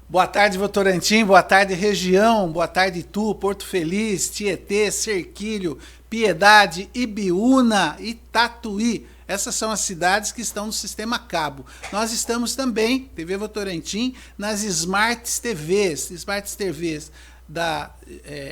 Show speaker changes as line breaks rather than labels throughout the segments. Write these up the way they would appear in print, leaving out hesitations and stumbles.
Boa tarde, Votorantim, boa tarde, região, boa tarde, Itu, Porto Feliz, Tietê, Serquilho, Piedade, Ibiúna e Tatuí. Essas são as cidades que estão no sistema cabo. Nós estamos também, TV Votorantim, nas Smart TVs da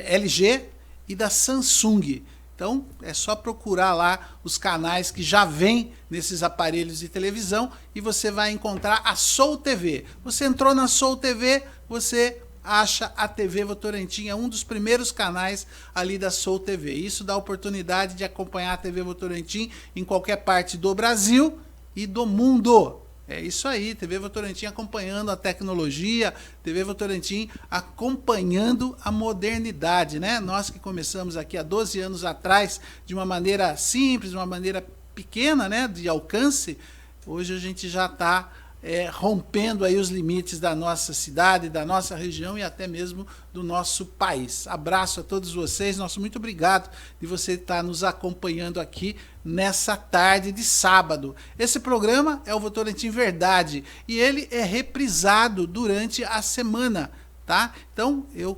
LG e da Samsung. Então, é só procurar lá os canais que já vêm nesses aparelhos de televisão e você vai encontrar a Soul TV. Você entrou na Soul TV, você acha a TV Votorantim, é um dos primeiros canais ali da Soul TV. Isso dá oportunidade de acompanhar a TV Votorantim em qualquer parte do Brasil e do mundo. É isso aí, TV Votorantim acompanhando a tecnologia, TV Votorantim acompanhando a modernidade, né? Nós que começamos aqui há 12 anos atrás, de uma maneira simples, de uma maneira pequena, né? De alcance, hoje a gente já está rompendo aí os limites da nossa cidade, da nossa região e até mesmo do nosso país. Abraço a todos vocês, nosso muito obrigado de você estar nos acompanhando aqui nessa tarde de sábado. Esse programa é o Votorantim Verdade e ele é reprisado durante a semana, tá? Então eu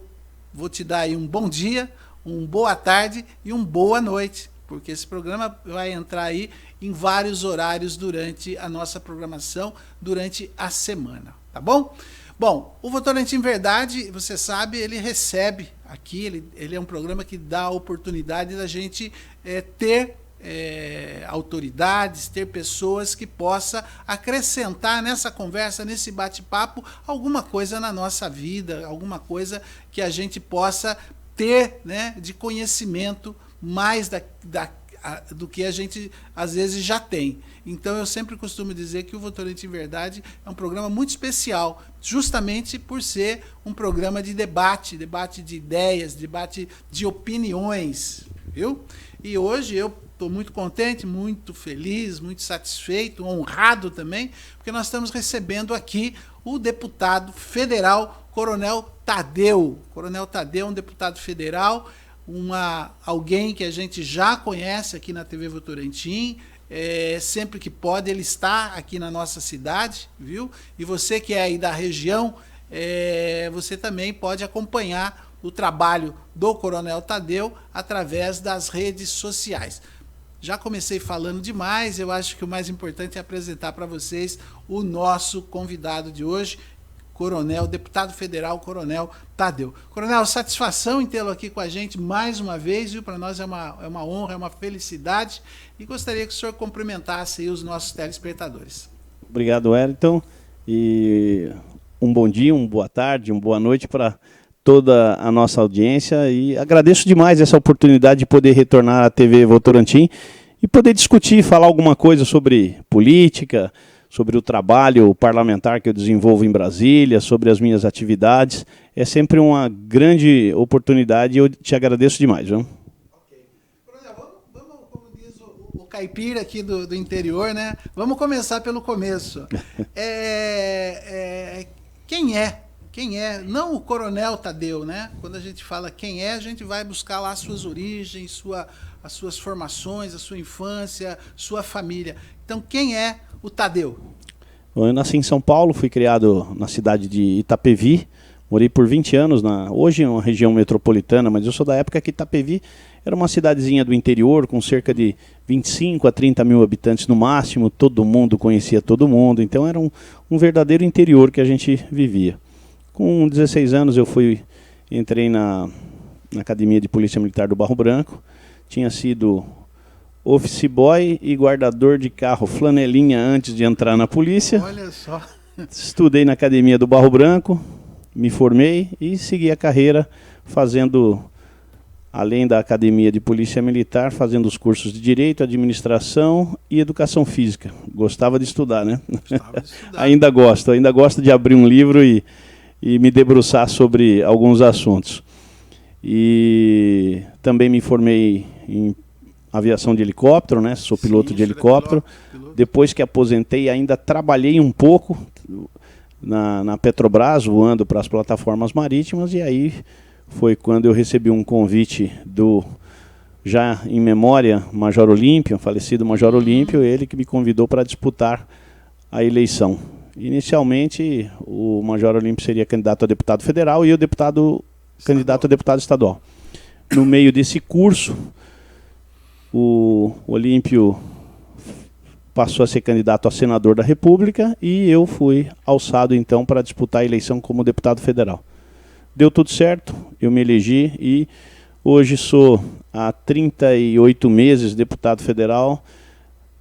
vou te dar aí um bom dia, um boa tarde e um boa noite, porque esse programa vai entrar aí em vários horários durante a nossa programação, durante a semana, tá bom? Bom, o Votorantim Verdade, você sabe, ele recebe aqui, ele é um programa que dá a oportunidade da gente ter autoridades, ter pessoas que possa acrescentar nessa conversa, nesse bate-papo, alguma coisa na nossa vida, alguma coisa que a gente possa ter, né, de conhecimento mais do que a gente às vezes já tem. Então eu sempre costumo dizer que o Votorantim Verdade é um programa muito especial, justamente por ser um programa de debate de ideias, debate de opiniões, viu? E hoje eu estou muito contente, muito feliz, muito satisfeito, honrado também, porque nós estamos recebendo aqui o deputado federal Coronel Tadeu. Coronel Tadeu é um deputado federal, alguém que a gente já conhece aqui na TV Votorantim, sempre que pode ele está aqui na nossa cidade, viu? E você que é aí da região, você também pode acompanhar o trabalho do Coronel Tadeu através das redes sociais. Já comecei falando demais, eu acho que o mais importante é apresentar para vocês o nosso convidado de hoje, deputado federal, Coronel Tadeu. Coronel, satisfação em tê-lo aqui com a gente mais uma vez, viu? Para nós é uma honra, é uma felicidade, e gostaria que o senhor cumprimentasse aí os nossos telespectadores.
Obrigado, Wellington, e um bom dia, uma boa tarde, uma boa noite para toda a nossa audiência, e agradeço demais essa oportunidade de poder retornar à TV Votorantim e poder discutir, falar alguma coisa sobre política, sobre o trabalho parlamentar que eu desenvolvo em Brasília, sobre as minhas atividades. É sempre uma grande oportunidade e eu te agradeço demais. Viu?
Ok. Coronel, vamos, como diz o caipira aqui do interior, né? Vamos começar pelo começo. Quem é? Não o Coronel Tadeu, né? Quando a gente fala quem é, a gente vai buscar lá suas origens, as suas formações, a sua infância, sua família. Então, quem é o Tadeu?
Eu nasci em São Paulo, fui criado na cidade de Itapevi, morei por 20 anos, hoje é uma região metropolitana, mas eu sou da época que Itapevi era uma cidadezinha do interior, com cerca de 25 a 30 mil habitantes no máximo, todo mundo conhecia todo mundo, então era um verdadeiro interior que a gente vivia. Com 16 anos eu entrei na Academia de Polícia Militar do Barro Branco, tinha sido office boy e guardador de carro, flanelinha antes de entrar na polícia.
Olha só.
Estudei na Academia do Barro Branco, me formei e segui a carreira fazendo, além da Academia de Polícia Militar, fazendo os cursos de Direito, Administração e Educação Física. Gostava de estudar, né? Gostava de estudar. Ainda gosto de abrir um livro e me debruçar sobre alguns assuntos. E também me formei em aviação de helicóptero, né? Sou piloto de helicóptero. Depois que aposentei, ainda trabalhei um pouco na Petrobras, voando para as plataformas marítimas, e aí foi quando eu recebi um convite do, já em memória, Major Olímpio, falecido Major Olímpio, ele que me convidou para disputar a eleição. Inicialmente, o Major Olímpio seria candidato a deputado federal e o candidato a deputado estadual. No meio desse curso, o Olímpio passou a ser candidato a senador da República e eu fui alçado, então, para disputar a eleição como deputado federal. Deu tudo certo, eu me elegi e hoje sou, há 38 meses, deputado federal,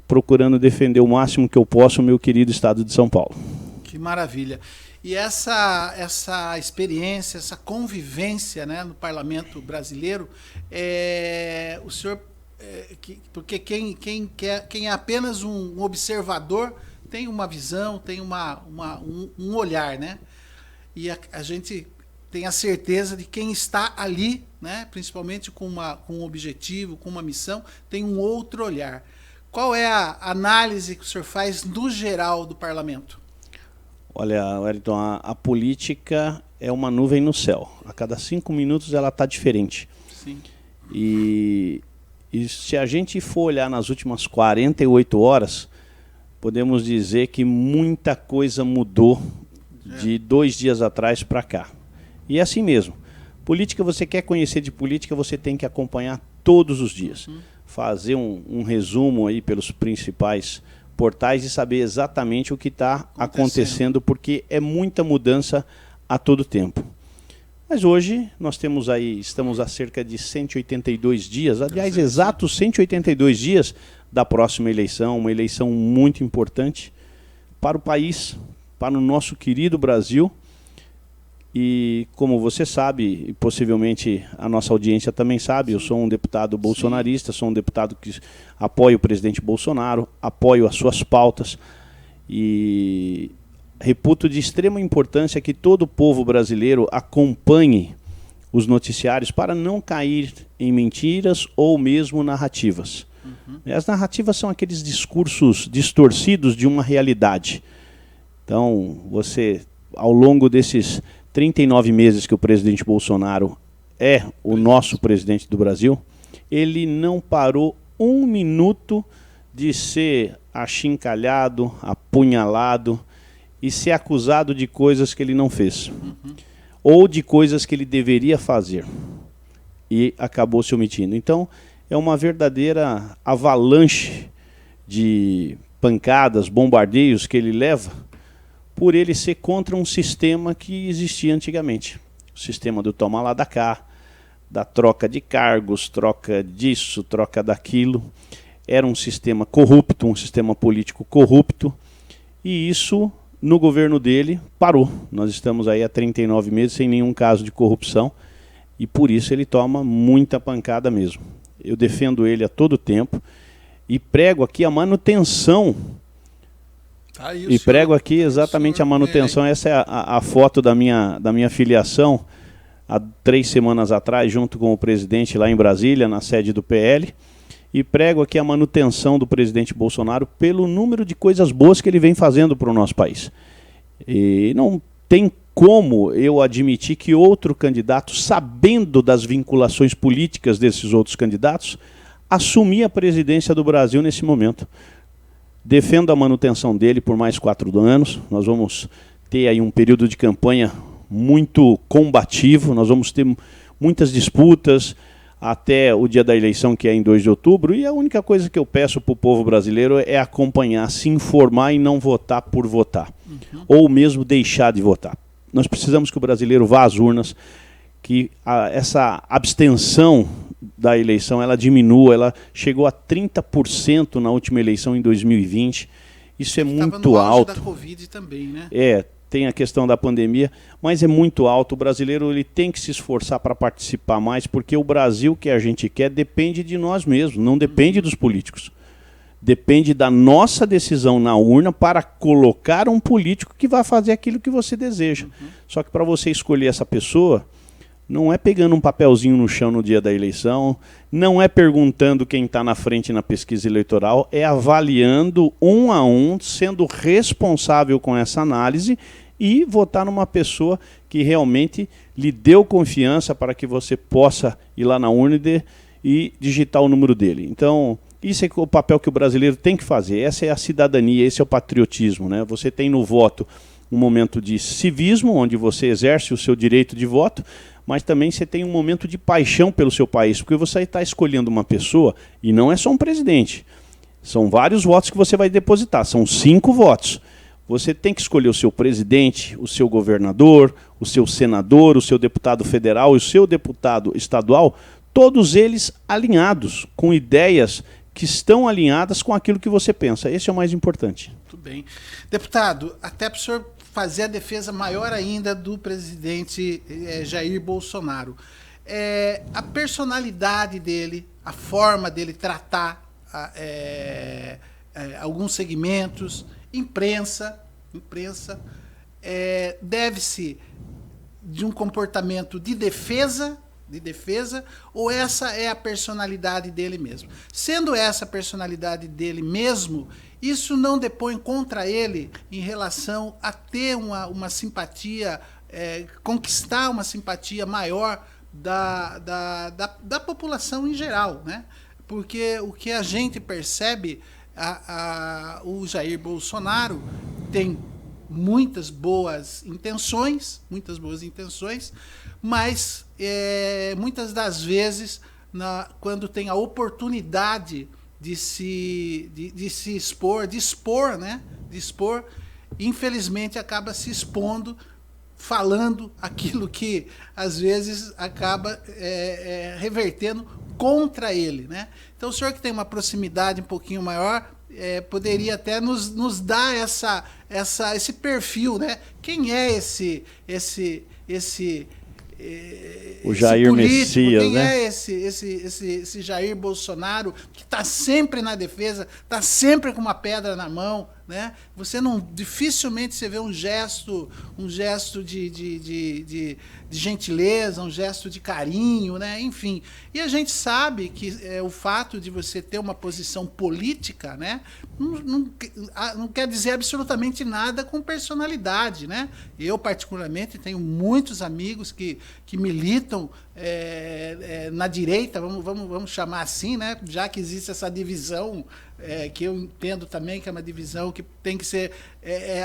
procurando defender o máximo que eu posso o meu querido estado de São Paulo.
Que maravilha. E essa experiência, essa convivência, né, no parlamento brasileiro, o senhor, porque quem é apenas um observador tem uma visão, tem um olhar, né? E a gente tem a certeza de quem está ali, né, principalmente com um objetivo, com uma missão, tem um outro olhar. Qual é a análise que o senhor faz no geral do parlamento?
Olha, Wellington, a política é uma nuvem no céu. A cada 5 minutos ela está diferente.
Sim.
E se a gente for olhar nas últimas 48 horas, podemos dizer que muita coisa mudou de 2 dias atrás para cá. E é assim mesmo. Política, você quer conhecer de política, você tem que acompanhar todos os dias. Fazer um resumo aí pelos principais portais e saber exatamente o que está acontecendo, porque é muita mudança a todo tempo. Mas hoje nós estamos a cerca de 182 dias, aliás, exatos 182 dias da próxima eleição, uma eleição muito importante para o país, para o nosso querido Brasil. E como você sabe, e possivelmente a nossa audiência também sabe, eu sou um deputado bolsonarista, sou um deputado que apoia o presidente Bolsonaro, apoio as suas pautas e reputo de extrema importância que todo o povo brasileiro acompanhe os noticiários para não cair em mentiras ou mesmo narrativas. As narrativas são aqueles discursos distorcidos de uma realidade. Então, você, ao longo desses 39 meses que o presidente Bolsonaro é o nosso presidente do Brasil, ele não parou 1 minuto de ser achincalhado, apunhalado e ser acusado de coisas que ele não fez. Ou de coisas que ele deveria fazer e acabou se omitindo. Então, é uma verdadeira avalanche de pancadas, bombardeios que ele leva por ele ser contra um sistema que existia antigamente. O sistema do toma lá da cá, da troca de cargos, troca disso, troca daquilo. Era um sistema corrupto, um sistema político corrupto, e isso, no governo dele, parou. Nós estamos aí há 39 meses sem nenhum caso de corrupção, e por isso ele toma muita pancada mesmo. Eu defendo ele a todo tempo, e prego aqui a manutenção. E prego aqui exatamente a manutenção. Essa é a foto da minha filiação, há 3 semanas atrás, junto com o presidente lá em Brasília, na sede do PL. E prego aqui a manutenção do presidente Bolsonaro pelo número de coisas boas que ele vem fazendo para o nosso país. E não tem como eu admitir que outro candidato, sabendo das vinculações políticas desses outros candidatos, assumir a presidência do Brasil nesse momento. Defendo a manutenção dele por mais 4 anos. Nós vamos ter aí um período de campanha muito combativo, nós vamos ter muitas disputas até o dia da eleição, que é em 2 de outubro, e a única coisa que eu peço para o povo brasileiro é acompanhar, se informar e não votar por votar, ou mesmo deixar de votar. Nós precisamos que o brasileiro vá às urnas, que essa abstenção da eleição ela diminua, ela chegou a 30% na última eleição em 2020, isso é muito alto.
Da Covid também, né?
Tem a questão da pandemia, mas é muito alto. O brasileiro ele tem que se esforçar para participar mais, porque o Brasil que a gente quer depende de nós mesmos, não depende dos políticos. Depende da nossa decisão na urna para colocar um político que vai fazer aquilo que você deseja. Só que para você escolher essa pessoa, não é pegando um papelzinho no chão no dia da eleição, não é perguntando quem está na frente na pesquisa eleitoral, é avaliando um a um, sendo responsável com essa análise e votar numa pessoa que realmente lhe deu confiança para que você possa ir lá na urna e digitar o número dele. Então, Isso é o papel que o brasileiro tem que fazer. Essa é a cidadania, esse é o patriotismo, né? Você tem no voto um momento de civismo, onde você exerce o seu direito de voto, mas também você tem um momento de paixão pelo seu país, porque você está escolhendo uma pessoa, e não é só um presidente. São vários votos que você vai depositar, são 5 votos. Você tem que escolher o seu presidente, o seu governador, o seu senador, o seu deputado federal e o seu deputado estadual, todos eles alinhados, com ideias que estão alinhadas com aquilo que você pensa. Esse é o mais importante.
Muito bem. Deputado, até para o senhor fazer a defesa maior ainda do presidente Jair Bolsonaro, a personalidade dele, a forma dele tratar alguns segmentos, imprensa deve-se de um comportamento de defesa, ou essa é a personalidade dele mesmo? Sendo essa a personalidade dele mesmo, isso não depõe contra ele em relação a ter uma simpatia, conquistar uma simpatia maior da população em geral, né? Porque o que a gente percebe, o Jair Bolsonaro tem muitas boas intenções, mas muitas das vezes, quando tem a oportunidade de se expor, infelizmente acaba se expondo, falando aquilo que às vezes acaba revertendo contra ele, né? Então o senhor, que tem uma proximidade um pouquinho maior, poderia até nos dar esse perfil, né? Quem é esse
o Jair Messias,
quem
né?
é esse Jair Bolsonaro, que está sempre na defesa, está sempre com uma pedra na mão, né? Dificilmente você vê um gesto de gentileza, um gesto de carinho, né? Enfim. E a gente sabe que o fato de você ter uma posição política, né, não quer dizer absolutamente nada com personalidade, né? Eu, particularmente, tenho muitos amigos que militam na direita, vamos chamar assim, né? Já que existe essa divisão, que eu entendo também que é uma divisão que tem que ser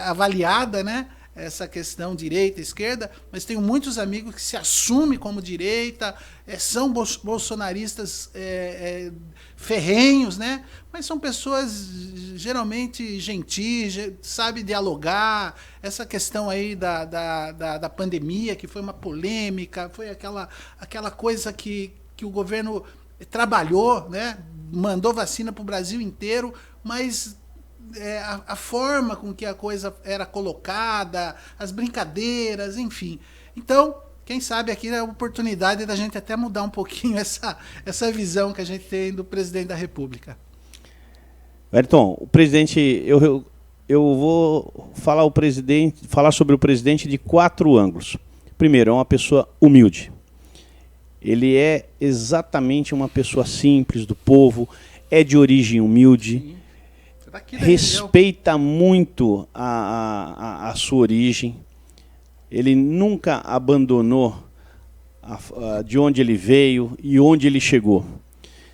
avaliada, né? Essa questão direita-esquerda, mas tenho muitos amigos que se assumem como direita, são bolsonaristas ferrenhos, né? Mas são pessoas geralmente gentis, sabem dialogar. Essa questão aí da pandemia, que foi uma polêmica, foi aquela coisa que o governo trabalhou, né? Mandou vacina para o Brasil inteiro, mas a forma com que a coisa era colocada, as brincadeiras, enfim. Então, quem sabe aqui é a oportunidade da gente até mudar um pouquinho essa visão que a gente tem do presidente da República.
Wellington, o presidente, eu vou falar sobre o presidente de 4 ângulos. Primeiro, é uma pessoa humilde. Ele é exatamente uma pessoa simples, do povo, é de origem humilde. Sim. Respeita muito a sua origem. Ele nunca abandonou de onde ele veio e onde ele chegou.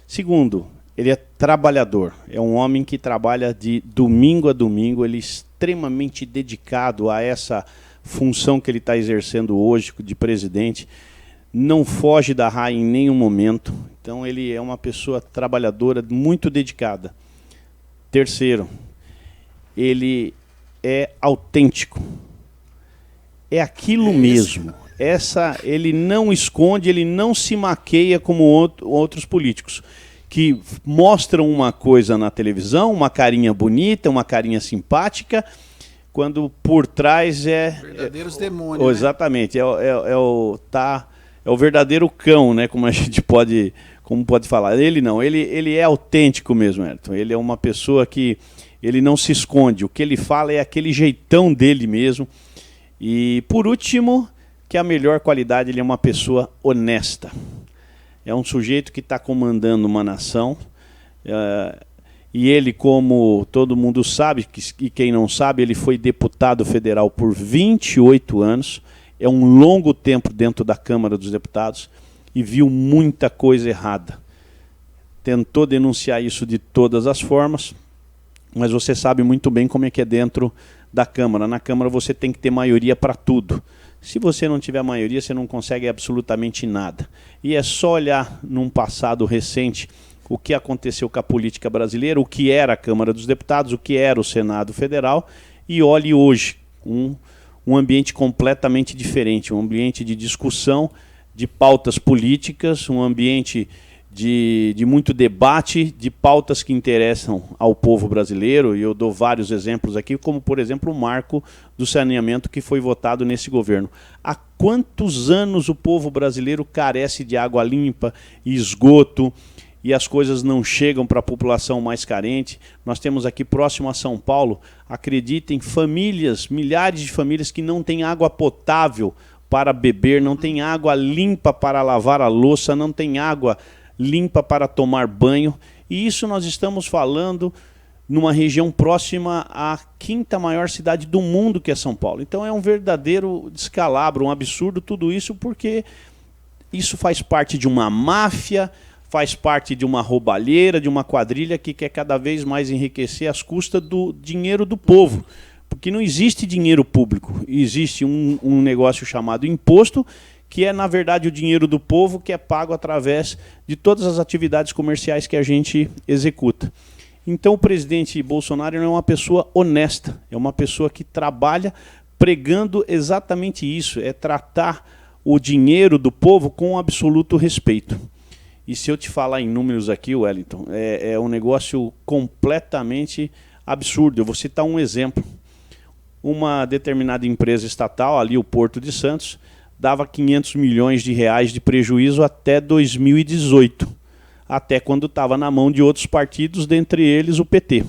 Segundo, ele é trabalhador. É um homem que trabalha de domingo a domingo. Ele é extremamente dedicado a essa função que ele está exercendo hoje de presidente. Não foge da raia em nenhum momento. Então ele é uma pessoa trabalhadora, muito dedicada. Terceiro, ele é autêntico. É aquilo mesmo. Ele não esconde, ele não se maqueia como outros políticos, que mostram uma coisa na televisão, uma carinha bonita, uma carinha simpática, quando por trás
verdadeiros demônios.
Exatamente. Né? É o verdadeiro cão, né? Como a gente pode falar. Ele não, ele é autêntico mesmo, Ayrton. Ele é uma pessoa que ele não se esconde. O que ele fala é aquele jeitão dele mesmo. E, por último, que a melhor qualidade, ele é uma pessoa honesta. É um sujeito que está comandando uma nação. E ele, como todo mundo sabe, e quem não sabe, ele foi deputado federal por 28 anos. É um longo tempo dentro da Câmara dos Deputados e viu muita coisa errada. tentou denunciar isso de todas as formas, mas você sabe muito bem como é que é dentro da Câmara. Na Câmara você tem que ter maioria para tudo. Se você não tiver maioria, você não consegue absolutamente nada. E é só olhar num passado recente o que aconteceu com a política brasileira, o que era a Câmara dos Deputados, o que era o Senado Federal, e olhe hoje um ambiente completamente diferente, um ambiente de discussão, de pautas políticas, um ambiente de muito debate, de pautas que interessam ao povo brasileiro, e eu dou vários exemplos aqui, como, por exemplo, o marco do saneamento que foi votado nesse governo. Há quantos anos o povo brasileiro carece de água limpa e esgoto, e as coisas não chegam para a população mais carente? Nós temos aqui próximo a São Paulo, acreditem, famílias, milhares de famílias que não têm água potável para beber, não tem água limpa para lavar a louça, não tem água limpa para tomar banho. E isso nós estamos falando numa região próxima à quinta maior cidade do mundo, que é São Paulo. Então é um verdadeiro descalabro, um absurdo tudo isso, porque isso faz parte de uma máfia, faz parte de uma roubalheira, de uma quadrilha que quer cada vez mais enriquecer às custas do dinheiro do povo. Porque não existe dinheiro público, existe um negócio chamado imposto, que é, na verdade, o dinheiro do povo, que é pago através de todas as atividades comerciais que a gente executa. Então o presidente Bolsonaro é uma pessoa honesta, é uma pessoa que trabalha pregando exatamente isso, é tratar o dinheiro do povo com absoluto respeito. E se eu te falar em números aqui, Wellington, é um negócio completamente absurdo. Eu vou citar um exemplo. Uma determinada empresa estatal, ali o Porto de Santos, dava 500 milhões de reais de prejuízo até 2018, até quando estava na mão de outros partidos, dentre eles o PT.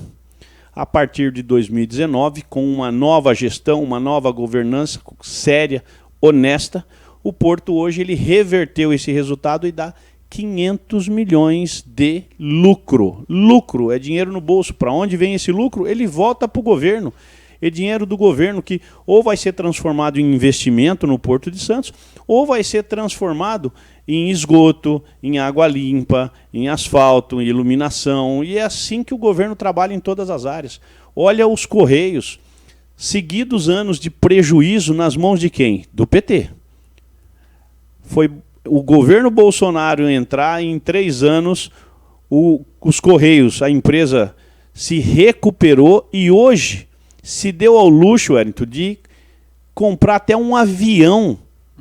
A partir de 2019, com uma nova gestão, uma nova governança séria, honesta, o Porto hoje ele reverteu esse resultado e dá 500 milhões de lucro. Lucro é dinheiro no bolso. Para onde vem esse lucro? Ele volta para o governo. É dinheiro do governo que ou vai ser transformado em investimento no Porto de Santos, ou vai ser transformado em esgoto, em água limpa, em asfalto, em iluminação. E é assim que o governo trabalha em todas as áreas. Olha os Correios, seguidos anos de prejuízo nas mãos de quem? Do PT. Foi o governo Bolsonaro entrar e em 3 anos os Correios, a empresa se recuperou e hoje se deu ao luxo, Wellington, de comprar até um avião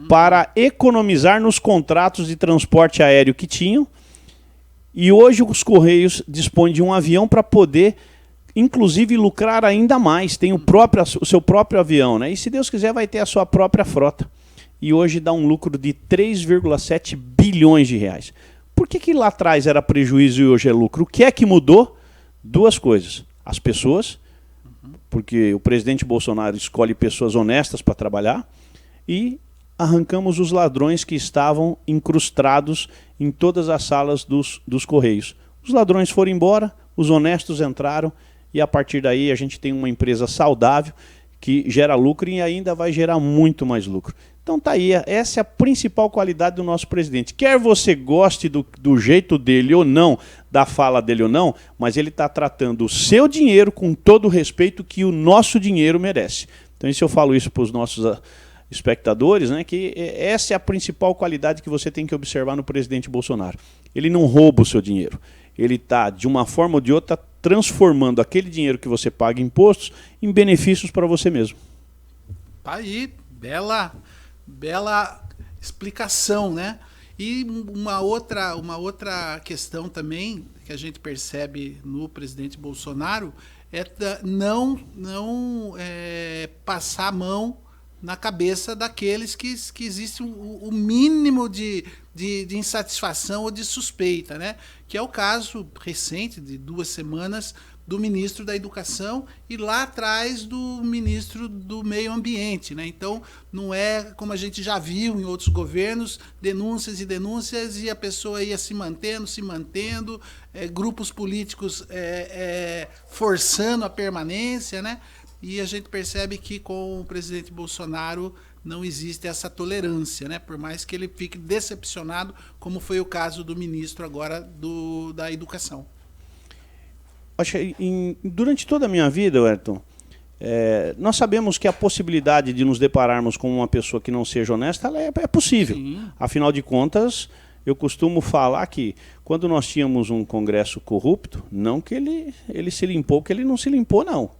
para economizar nos contratos de transporte aéreo que tinham. E hoje os Correios dispõem de um avião para poder, inclusive, lucrar ainda mais. Tem o seu próprio avião, né? E se Deus quiser vai ter a sua própria frota. E hoje dá um lucro de 3,7 bilhões de reais. Por que lá atrás era prejuízo e hoje é lucro? O que é que mudou? 2 coisas. As pessoas, porque o presidente Bolsonaro escolhe pessoas honestas para trabalhar, e arrancamos os ladrões que estavam incrustados em todas as salas dos Correios. Os ladrões foram embora, os honestos entraram, e a partir daí a gente tem uma empresa saudável que gera lucro e ainda vai gerar muito mais lucro. Então tá aí, essa é a principal qualidade do nosso presidente. Quer você goste do jeito dele ou não, da fala dele ou não, mas ele está tratando o seu dinheiro com todo o respeito que o nosso dinheiro merece. Então isso eu falo isso para os nossos espectadores, né, que essa é a principal qualidade que você tem que observar no presidente Bolsonaro. Ele não rouba o seu dinheiro. Ele está, de uma forma ou de outra, transformando aquele dinheiro que você paga em impostos em benefícios para você mesmo.
Tá aí, bela explicação, né? E uma outra questão também que a gente percebe no presidente Bolsonaro é não passar a mão na cabeça daqueles que existe o mínimo de insatisfação ou de suspeita, né? Que é o caso recente de 2 semanas do ministro da Educação e lá atrás do ministro do Meio Ambiente, né? Então, não é como a gente já viu em outros governos, denúncias e denúncias, e a pessoa ia se mantendo, grupos políticos forçando a permanência, né? e a gente percebe que com o presidente Bolsonaro não existe essa tolerância, né? Por mais que ele fique decepcionado, como foi o caso do ministro agora da Educação.
Acho que durante toda a minha vida, Wellington, nós sabemos que a possibilidade de nos depararmos com uma pessoa que não seja honesta, ela é possível. Sim. Afinal de contas, eu costumo falar que quando nós tínhamos um Congresso corrupto, não que ele se limpou, que ele não se limpou, não.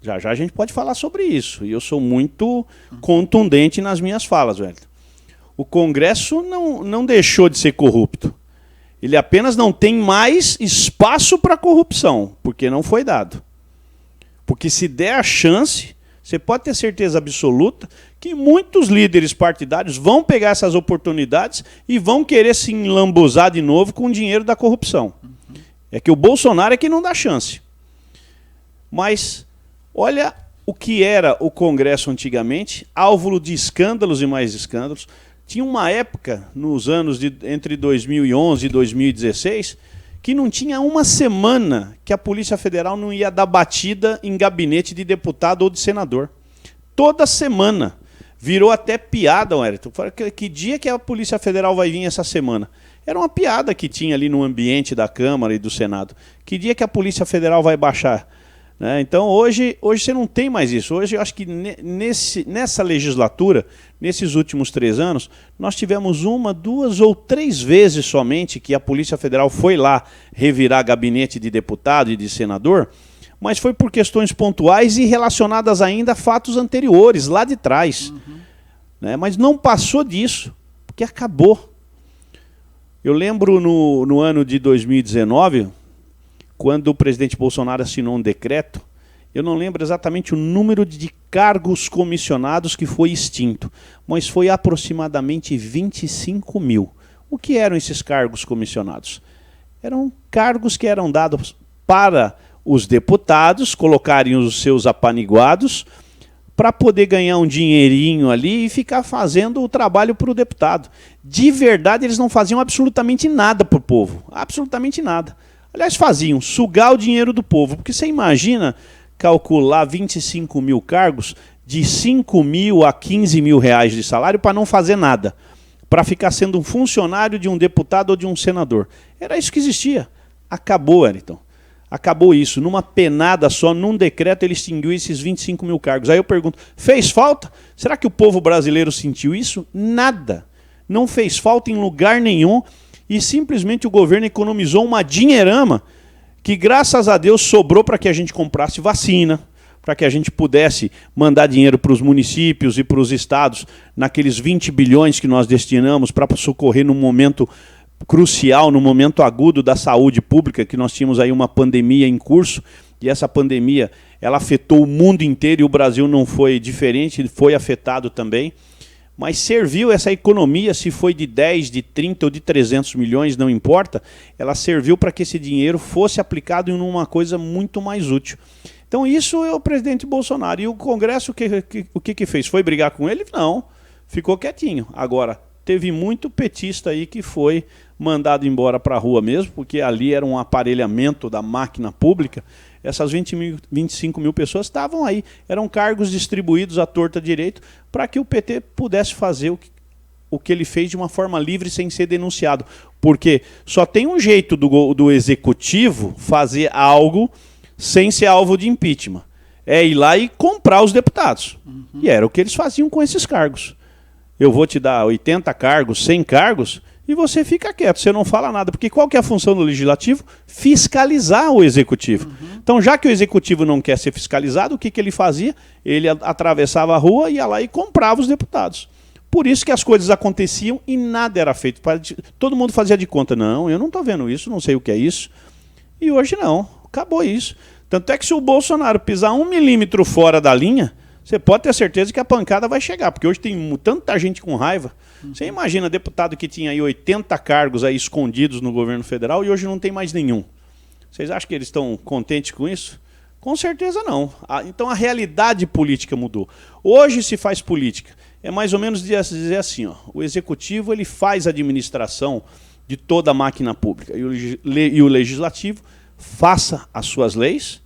Já já a gente pode falar sobre isso. E eu sou muito contundente nas minhas falas, Wellington. O Congresso não deixou de ser corrupto. Ele apenas não tem mais espaço para corrupção, porque não foi dado. Porque se der a chance, você pode ter certeza absoluta que muitos líderes partidários vão pegar essas oportunidades e vão querer se enlambuzar de novo com o dinheiro da corrupção. É que o Bolsonaro é que não dá chance. Mas olha o que era o Congresso antigamente, alvo de escândalos e mais escândalos. Tinha uma época, nos anos entre 2011 e 2016, que não tinha uma semana que a Polícia Federal não ia dar batida em gabinete de deputado ou de senador. Toda semana. Virou até piada, Wellington. Que dia que a Polícia Federal vai vir essa semana? Era uma piada que tinha ali no ambiente da Câmara e do Senado. Que dia que a Polícia Federal vai baixar? Então, hoje você não tem mais isso. Hoje, eu acho que nessa legislatura, nesses últimos 3 anos, nós tivemos 1, 2 ou 3 vezes somente que a Polícia Federal foi lá revirar gabinete de deputado e de senador, mas foi por questões pontuais e relacionadas ainda a fatos anteriores, lá de trás. Mas não passou disso, porque acabou. Eu lembro no ano de 2019... quando o presidente Bolsonaro assinou um decreto, eu não lembro exatamente o número de cargos comissionados que foi extinto, mas foi aproximadamente 25 mil. O que eram esses cargos comissionados? Eram cargos que eram dados para os deputados colocarem os seus apaniguados para poder ganhar um dinheirinho ali e ficar fazendo o trabalho para o deputado. De verdade, eles não faziam absolutamente nada para o povo, absolutamente nada. Aliás, faziam sugar o dinheiro do povo, porque você imagina calcular 25 mil cargos de 5 mil a 15 mil reais de salário para não fazer nada, para ficar sendo um funcionário de um deputado ou de um senador. Era isso que existia. Acabou, Wellington. Acabou isso. Numa penada só, num decreto, ele extinguiu esses 25 mil cargos. Aí eu pergunto, fez falta? Será que o povo brasileiro sentiu isso? Nada. Não fez falta em lugar nenhum. E simplesmente o governo economizou uma dinheirama que, graças a Deus, sobrou para que a gente comprasse vacina, para que a gente pudesse mandar dinheiro para os municípios e para os estados, naqueles 20 bilhões que nós destinamos para socorrer num momento crucial, no momento agudo da saúde pública, que nós tínhamos aí uma pandemia em curso, e essa pandemia ela afetou o mundo inteiro e o Brasil não foi diferente, ele foi afetado também. Mas serviu essa economia, se foi de 10, de 30 ou de 300 milhões, não importa, ela serviu para que esse dinheiro fosse aplicado em uma coisa muito mais útil. Então isso é o presidente Bolsonaro. E o Congresso, o que fez? Foi brigar com ele? Não, ficou quietinho. Agora, teve muito petista aí que foi mandado embora para a rua mesmo, porque ali era um aparelhamento da máquina pública. Essas 25 mil pessoas estavam aí, eram cargos distribuídos à torta direito para que o PT pudesse fazer o que ele fez de uma forma livre sem ser denunciado. Porque só tem um jeito do executivo fazer algo sem ser alvo de impeachment. É ir lá e comprar os deputados. E era o que eles faziam com esses cargos. Eu vou te dar 80 cargos, 100 cargos, e você fica quieto, você não fala nada. Porque qual que é a função do legislativo? Fiscalizar o executivo. Então, já que o executivo não quer ser fiscalizado, o que ele fazia? Ele atravessava a rua, ia lá e comprava os deputados. Por isso que as coisas aconteciam e nada era feito. Todo mundo fazia de conta, não, eu não estou vendo isso, não sei o que é isso. E hoje não, acabou isso. Tanto é que se o Bolsonaro pisar 1 milímetro fora da linha, você pode ter certeza que a pancada vai chegar, porque hoje tem tanta gente com raiva. Você imagina deputado que tinha aí 80 cargos aí escondidos no governo federal e hoje não tem mais nenhum. Vocês acham que eles estão contentes com isso? Com certeza não. Então a realidade política mudou. Hoje se faz política. É mais ou menos dizer assim, ó, o executivo ele faz a administração de toda a máquina pública e o legislativo faça as suas leis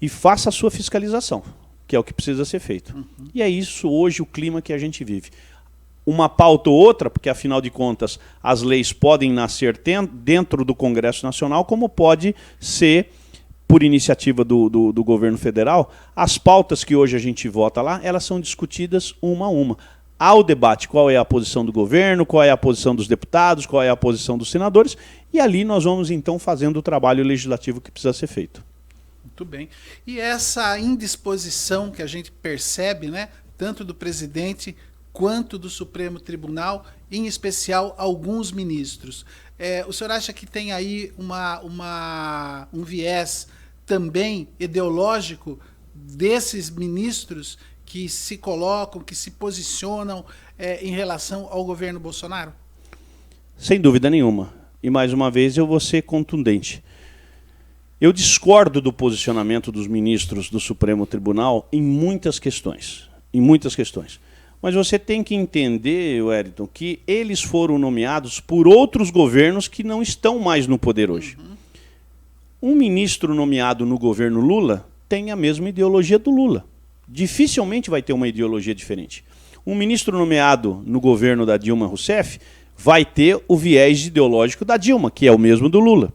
e faça a sua fiscalização. que é o que precisa ser feito. E é isso hoje o clima que a gente vive. Uma pauta ou outra, porque afinal de contas as leis podem nascer dentro do Congresso Nacional, como pode ser por iniciativa do governo federal. As pautas que hoje a gente vota lá, elas são discutidas uma a uma. Há o debate, qual é a posição do governo, qual é a posição dos deputados, qual é a posição dos senadores, e ali nós vamos então fazendo o trabalho legislativo que precisa ser feito.
Muito bem. E essa indisposição que a gente percebe, né, tanto do presidente quanto do Supremo Tribunal, em especial alguns ministros. O senhor acha que tem aí um viés também ideológico desses ministros que se colocam, que se posicionam em relação ao governo Bolsonaro?
Sem dúvida nenhuma. E mais uma vez eu vou ser contundente. Eu discordo do posicionamento dos ministros do Supremo Tribunal em muitas questões. Em muitas questões. Mas você tem que entender, Wellington, que eles foram nomeados por outros governos que não estão mais no poder hoje. Um ministro nomeado no governo Lula tem a mesma ideologia do Lula. Dificilmente vai ter uma ideologia diferente. Um ministro nomeado no governo da Dilma Rousseff vai ter o viés ideológico da Dilma, que é o mesmo do Lula.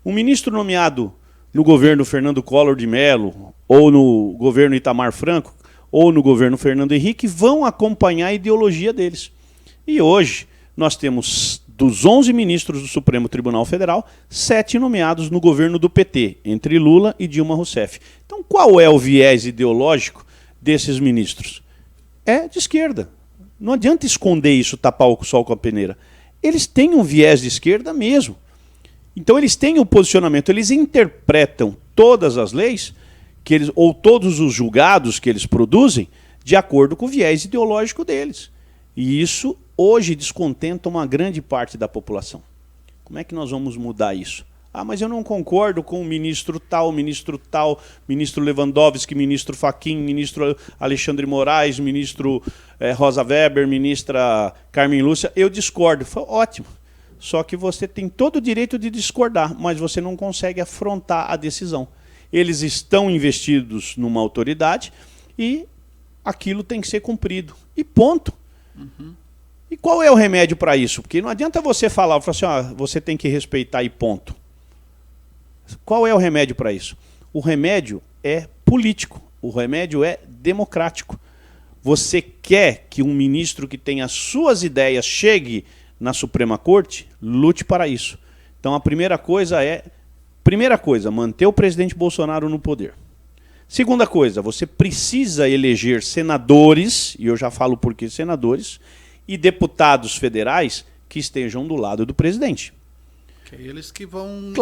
Um ministro nomeado no governo Fernando Collor de Mello, ou no governo Itamar Franco, ou no governo Fernando Henrique, vão acompanhar a ideologia deles. E hoje nós temos, dos 11 ministros do Supremo Tribunal Federal, 7 nomeados no governo do PT, entre Lula e Dilma Rousseff. Então qual é o viés ideológico desses ministros? É de esquerda. Não adianta esconder isso, tapar o sol com a peneira. Eles têm um viés de esquerda mesmo. Então eles têm o posicionamento, eles interpretam todas as leis ou todos os julgados que eles produzem de acordo com o viés ideológico deles. E isso hoje descontenta uma grande parte da população. Como é que nós vamos mudar isso? Ah, mas eu não concordo com o ministro tal, ministro Lewandowski, ministro Fachin, ministro Alexandre Moraes, ministro Rosa Weber, ministra Carmen Lúcia. Eu discordo. Foi ótimo. Só que você tem todo o direito de discordar, mas você não consegue afrontar a decisão. Eles estão investidos numa autoridade e aquilo tem que ser cumprido. E ponto. E qual é o remédio para isso? Porque não adianta você falar assim, você tem que respeitar e ponto. Qual é o remédio para isso? O remédio é político, o remédio é democrático. Você quer que um ministro que tenha as suas ideias chegue na Suprema Corte? Lute para isso. Então a primeira coisa, manter o presidente Bolsonaro no poder. Segunda coisa, você precisa eleger senadores, e eu já falo por que senadores, e deputados federais que estejam do lado do presidente.
Que é eles que vão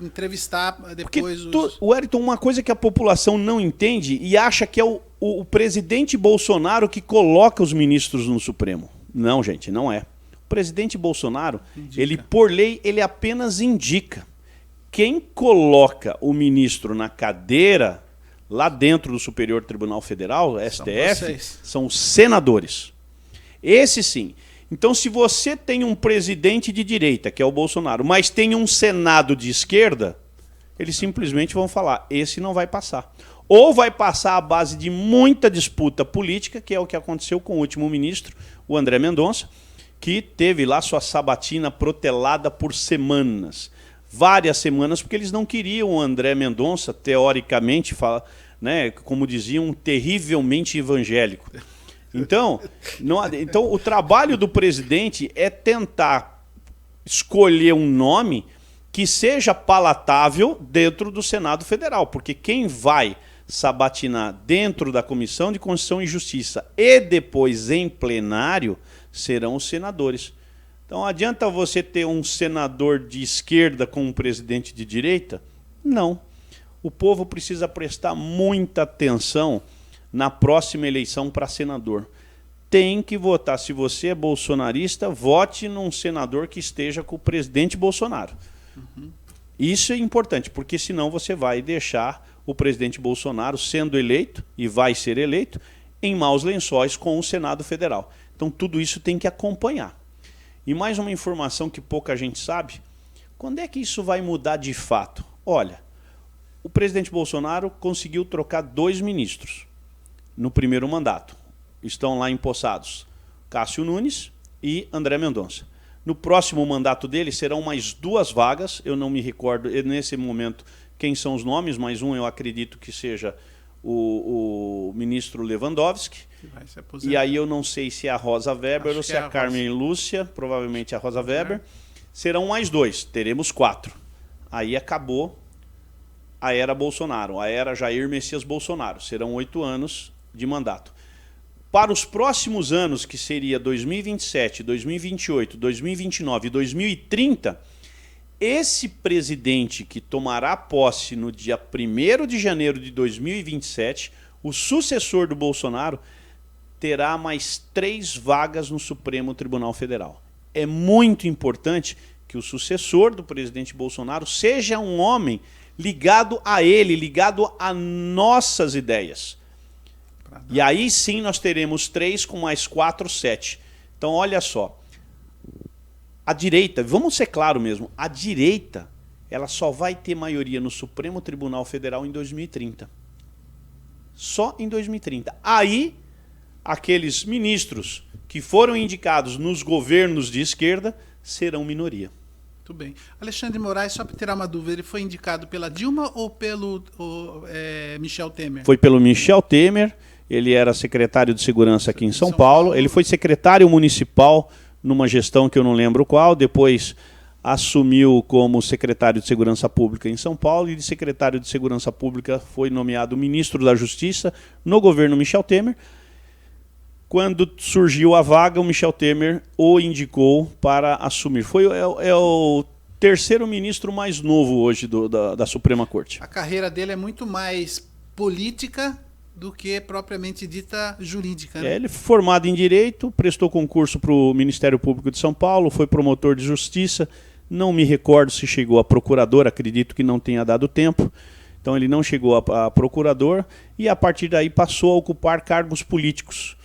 entrevistar
depois
Wellington, uma coisa que a população não entende e acha que é o presidente Bolsonaro que coloca os ministros no Supremo. Não, gente, não é. O presidente Bolsonaro, ele por lei, ele apenas indica. Quem coloca o ministro na cadeira, lá dentro do Superior Tribunal Federal, STF, são os senadores. Esse sim. Então, se você tem um presidente de direita, que é o Bolsonaro, mas tem um Senado de esquerda, eles simplesmente vão falar, esse não vai passar. Ou vai passar à base de muita disputa política, que é o que aconteceu com o último ministro, o André Mendonça, que teve lá sua sabatina protelada por semanas. Várias semanas, porque eles não queriam o André Mendonça, teoricamente, como diziam, terrivelmente evangélico. Então, o trabalho do presidente é tentar escolher um nome que seja palatável dentro do Senado Federal, porque quem vai sabatinar dentro da Comissão de Constituição e Justiça e depois em plenário serão os senadores. Então, adianta você ter um senador de esquerda com um presidente de direita? Não. O povo precisa prestar muita atenção na próxima eleição para senador. Tem que votar. Se você é bolsonarista, vote num senador que esteja com o presidente Bolsonaro. Isso é importante, porque senão você vai deixar o presidente Bolsonaro sendo eleito, e vai ser eleito, em maus lençóis com o Senado Federal. Então tudo isso tem que acompanhar. E mais uma informação que pouca gente sabe, quando é que isso vai mudar de fato? Olha, o presidente Bolsonaro conseguiu trocar 2 ministros. no primeiro mandato. Estão lá empossados Cássio Nunes e André Mendonça. No próximo mandato dele serão mais 2 vagas, eu não me recordo nesse momento quem são os nomes, mas um eu acredito que seja o ministro Lewandowski, e aí eu não sei se é a Rosa Weber ou se é a Carmen Lúcia, provavelmente a Rosa Weber. Serão mais 2, teremos 4. Aí acabou a era Bolsonaro, a era Jair Messias Bolsonaro. Serão 8 anos de mandato. Para os próximos anos, que seria 2027, 2028, 2029 e 2030, esse presidente que tomará posse no dia 1º de janeiro de 2027, o sucessor do Bolsonaro, terá mais 3 vagas no Supremo Tribunal Federal. É muito importante que o sucessor do presidente Bolsonaro seja um homem ligado a ele, ligado a nossas ideias. E aí sim nós teremos 3 com mais 4, 7. Então olha só, a direita, vamos ser claro mesmo, a direita ela só vai ter maioria no Supremo Tribunal Federal em 2030. Só em 2030. Aí aqueles ministros que foram indicados nos governos de esquerda serão minoria.
Muito bem. Alexandre de Moraes, só para tirar uma dúvida, ele foi indicado pela Dilma ou pelo Michel Temer?
Foi pelo Michel Temer, ele era secretário de Segurança aqui em São Paulo, ele foi secretário municipal numa gestão que eu não lembro qual, depois assumiu como secretário de Segurança Pública em São Paulo e de secretário de Segurança Pública foi nomeado ministro da Justiça no governo Michel Temer. Quando surgiu a vaga, o Michel Temer o indicou para assumir. É o terceiro ministro mais novo hoje da Suprema Corte.
A carreira dele é muito mais política do que propriamente dita jurídica, né?
Ele foi formado em Direito, prestou concurso para o Ministério Público de São Paulo, foi promotor de Justiça, não me recordo se chegou a procurador, acredito que não tenha dado tempo, então ele não chegou a procurador, e a partir daí passou a ocupar cargos políticos.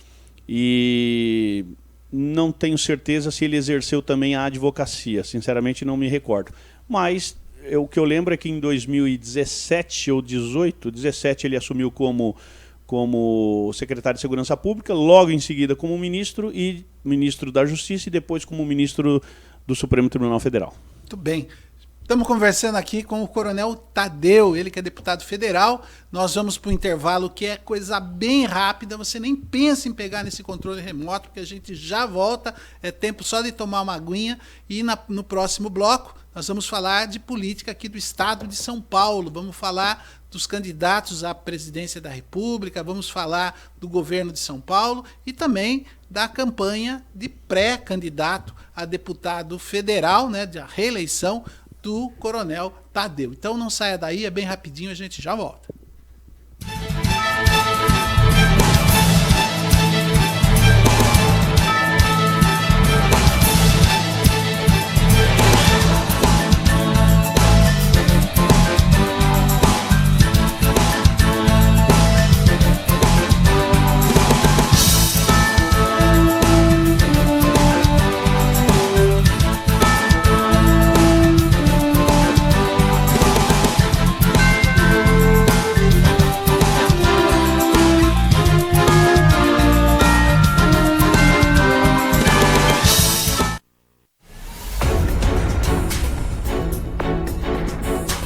E não tenho certeza se ele exerceu também a advocacia, sinceramente não me recordo. Mas o que eu lembro é que em 2017 ou 17 ele assumiu como secretário de Segurança Pública, logo em seguida como ministro e ministro da Justiça e depois como ministro do Supremo Tribunal Federal.
Muito bem. Estamos conversando aqui com o Coronel Tadeu, ele que é deputado federal. Nós vamos para o intervalo, que é coisa bem rápida. Você nem pensa em pegar nesse controle remoto, porque a gente já volta. É tempo só de tomar uma aguinha. E no próximo bloco, nós vamos falar de política aqui do estado de São Paulo. Vamos falar dos candidatos à presidência da República, vamos falar do governo de São Paulo e também da campanha de pré-candidato a deputado federal, né, da reeleição do Coronel Tadeu. Então não saia daí, é bem rapidinho, a gente já volta.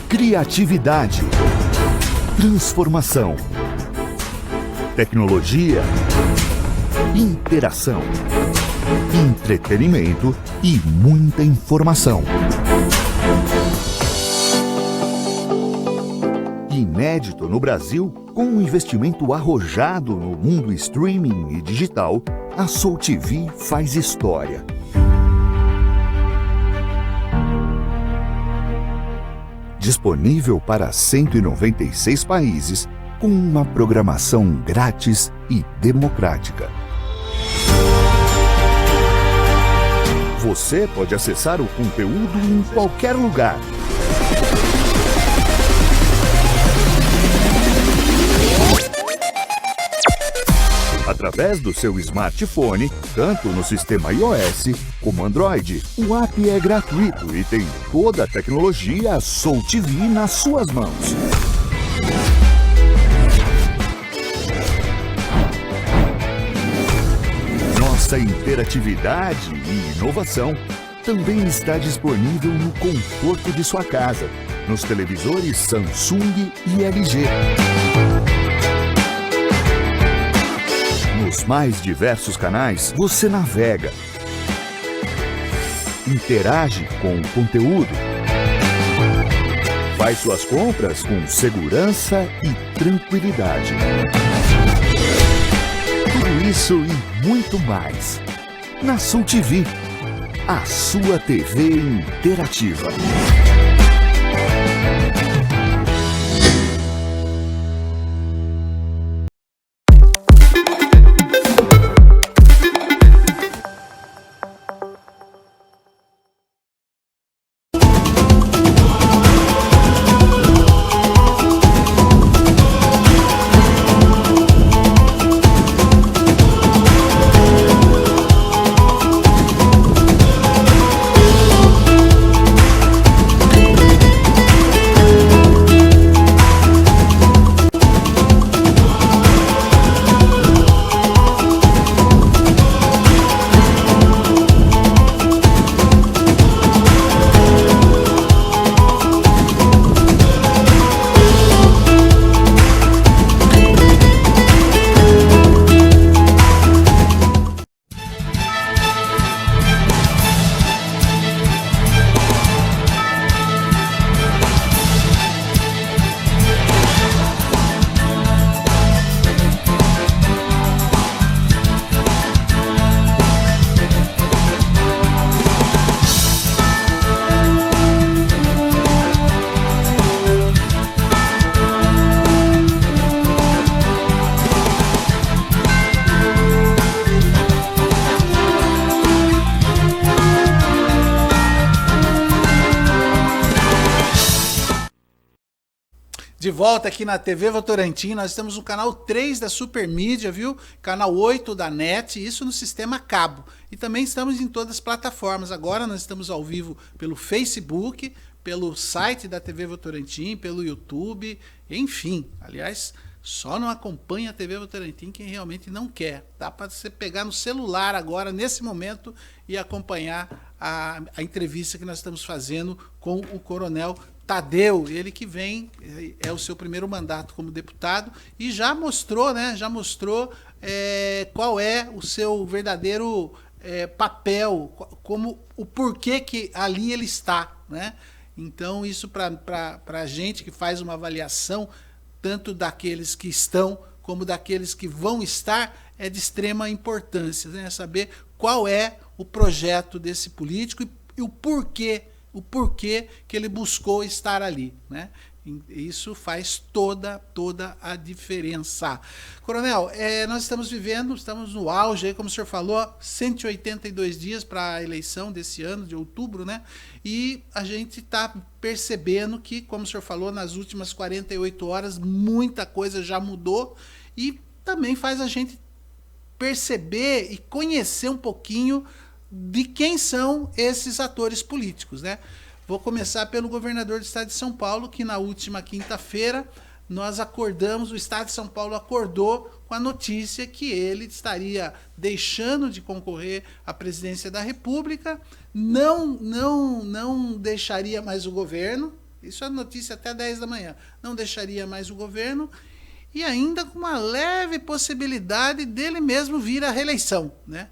Criatividade, transformação, tecnologia, interação, entretenimento e muita informação. Inédito no Brasil, com um investimento arrojado no mundo streaming e digital, a Soul TV faz história. Disponível para 196 países, com uma programação grátis e democrática. Você pode acessar o conteúdo em qualquer lugar. Através do seu smartphone, tanto no sistema iOS como Android, o app é gratuito e tem toda a tecnologia Soul TV nas suas mãos. Nossa interatividade e inovação também está disponível no conforto de sua casa, nos televisores Samsung e LG. Nos mais diversos canais, você navega, interage com o conteúdo, faz suas compras com segurança e tranquilidade. Tudo isso e muito mais. Na Sul TV, a sua TV interativa.
De volta aqui na TV Votorantim, nós estamos no canal 3 da Supermídia, viu? Canal 8 da NET, isso no sistema cabo. E também estamos em todas as plataformas. Agora nós estamos ao vivo pelo Facebook, pelo site da TV Votorantim, pelo YouTube, enfim. Aliás, só não acompanha a TV Votorantim quem realmente não quer. Dá para você pegar no celular agora, nesse momento, e acompanhar a entrevista que nós estamos fazendo com o Coronel Tadeu, ele que vem, é o seu primeiro mandato como deputado e já mostrou, né? Já mostrou qual é o seu verdadeiro papel, como o porquê que ali ele está, né? Então isso para a gente que faz uma avaliação tanto daqueles que estão como daqueles que vão estar é de extrema importância, né? Saber qual é o projeto desse político e o porquê que ele buscou estar ali, né? Isso faz toda a diferença. Coronel, nós estamos no auge, aí, como o senhor falou, 182 dias para a eleição desse ano, de outubro, né? E a gente está percebendo que, como o senhor falou, nas últimas 48 horas, muita coisa já mudou e também faz a gente perceber e conhecer um pouquinho de quem são esses atores políticos, né? Vou começar pelo governador do estado de São Paulo, que na última quinta-feira o estado de São Paulo acordou com a notícia que ele estaria deixando de concorrer à presidência da República, não deixaria mais o governo, isso é notícia até 10 da manhã, não deixaria mais o governo e ainda com uma leve possibilidade dele mesmo vir à reeleição, né?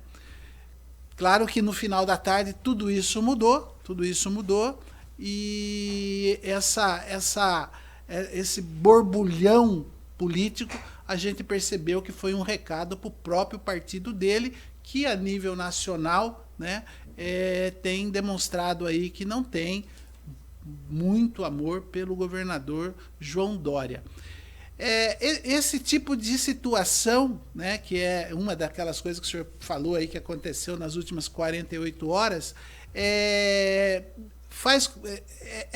Claro que no final da tarde tudo isso mudou e esse borbulhão político a gente percebeu que foi um recado para o próprio partido dele, que a nível nacional, né, tem demonstrado aí que não tem muito amor pelo governador João Dória. Esse tipo de situação, né, que é uma daquelas coisas que o senhor falou aí que aconteceu nas últimas 48 horas, é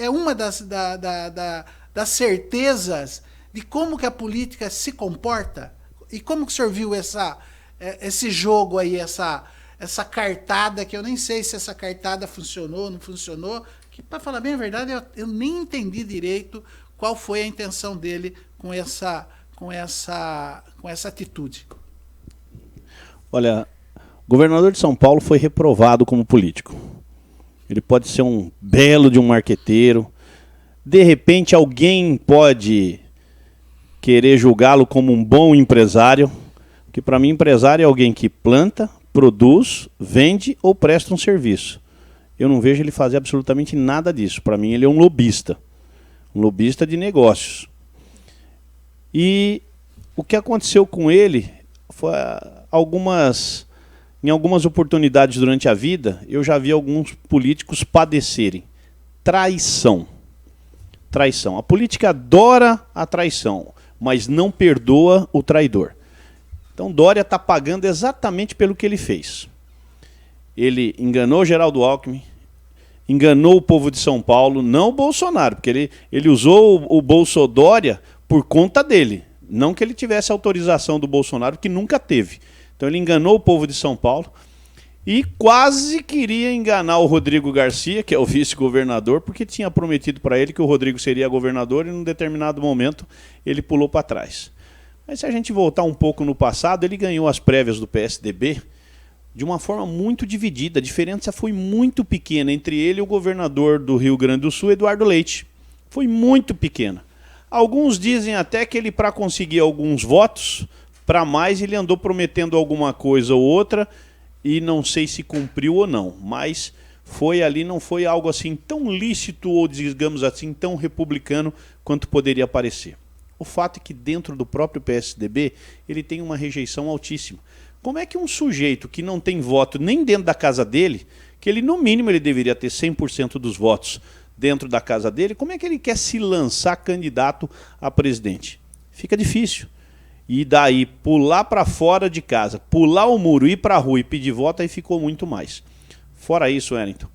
uma das certezas de como que a política se comporta. E como que o senhor viu esse jogo aí, essa cartada, que eu nem sei se essa cartada funcionou ou não funcionou, que, para falar bem a verdade, eu nem entendi direito qual foi a intenção dele com essa atitude.
Olha, O governador de São Paulo foi reprovado como político. Ele pode ser um belo de um marqueteiro. De repente alguém pode querer julgá-lo como um bom empresário, porque para mim empresário é alguém que planta, produz, vende ou presta um serviço. Eu não vejo ele fazer absolutamente nada disso. Para mim ele é um lobista de negócios. E o que aconteceu com ele foi em algumas oportunidades durante a vida, eu já vi alguns políticos padecerem traição. Traição. A política adora a traição, mas não perdoa o traidor. Então Dória está pagando exatamente pelo que ele fez. Ele enganou Geraldo Alckmin, enganou o povo de São Paulo, não o Bolsonaro, porque ele usou o Bolsodória por conta dele. Não que ele tivesse autorização do Bolsonaro, que nunca teve. Então ele enganou o povo de São Paulo e quase queria enganar o Rodrigo Garcia, que é o vice-governador, porque tinha prometido para ele que o Rodrigo seria governador e num determinado momento ele pulou para trás. Mas se a gente voltar um pouco no passado, ele ganhou as prévias do PSDB de uma forma muito dividida. A diferença foi muito pequena entre ele e o governador do Rio Grande do Sul, Eduardo Leite. Foi muito pequena. Alguns dizem até que ele, para conseguir alguns votos, para mais, ele andou prometendo alguma coisa ou outra e não sei se cumpriu ou não. Mas foi ali, não foi algo assim tão lícito ou, digamos assim, tão republicano quanto poderia parecer. O fato é que dentro do próprio PSDB ele tem uma rejeição altíssima. Como é que um sujeito que não tem voto nem dentro da casa dele, que ele no mínimo ele deveria ter 100% dos votos dentro da casa dele, como é que ele quer se lançar candidato a presidente? Fica difícil. E daí pular para fora de casa, pular o muro, ir para a rua e pedir voto, aí ficou muito mais. Fora isso, Wellington,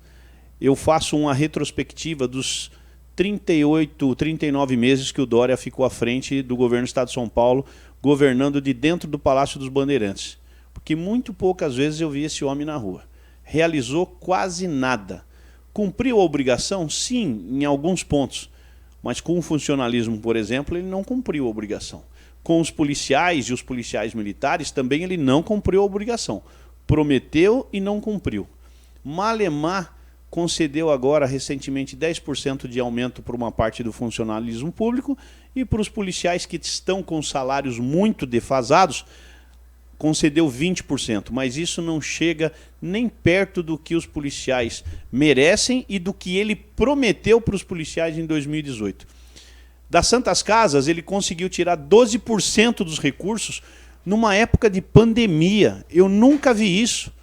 eu faço uma retrospectiva dos 38, 39 meses que o Dória ficou à frente do governo do Estado de São Paulo, governando de dentro do Palácio dos Bandeirantes. Porque muito poucas vezes eu vi esse homem na rua. Realizou quase nada. Cumpriu a obrigação? Sim, em alguns pontos. Mas com o funcionalismo, por exemplo, ele não cumpriu a obrigação. Com os policiais e os policiais militares também ele não cumpriu a obrigação. Prometeu e não cumpriu. Malemar concedeu agora recentemente 10% de aumento para uma parte do funcionalismo público e para os policiais que estão com salários muito defasados, concedeu 20%, mas isso não chega nem perto do que os policiais merecem e do que ele prometeu para os policiais em 2018. Das Santas Casas, ele conseguiu tirar 12% dos recursos numa época de pandemia. Eu nunca vi isso.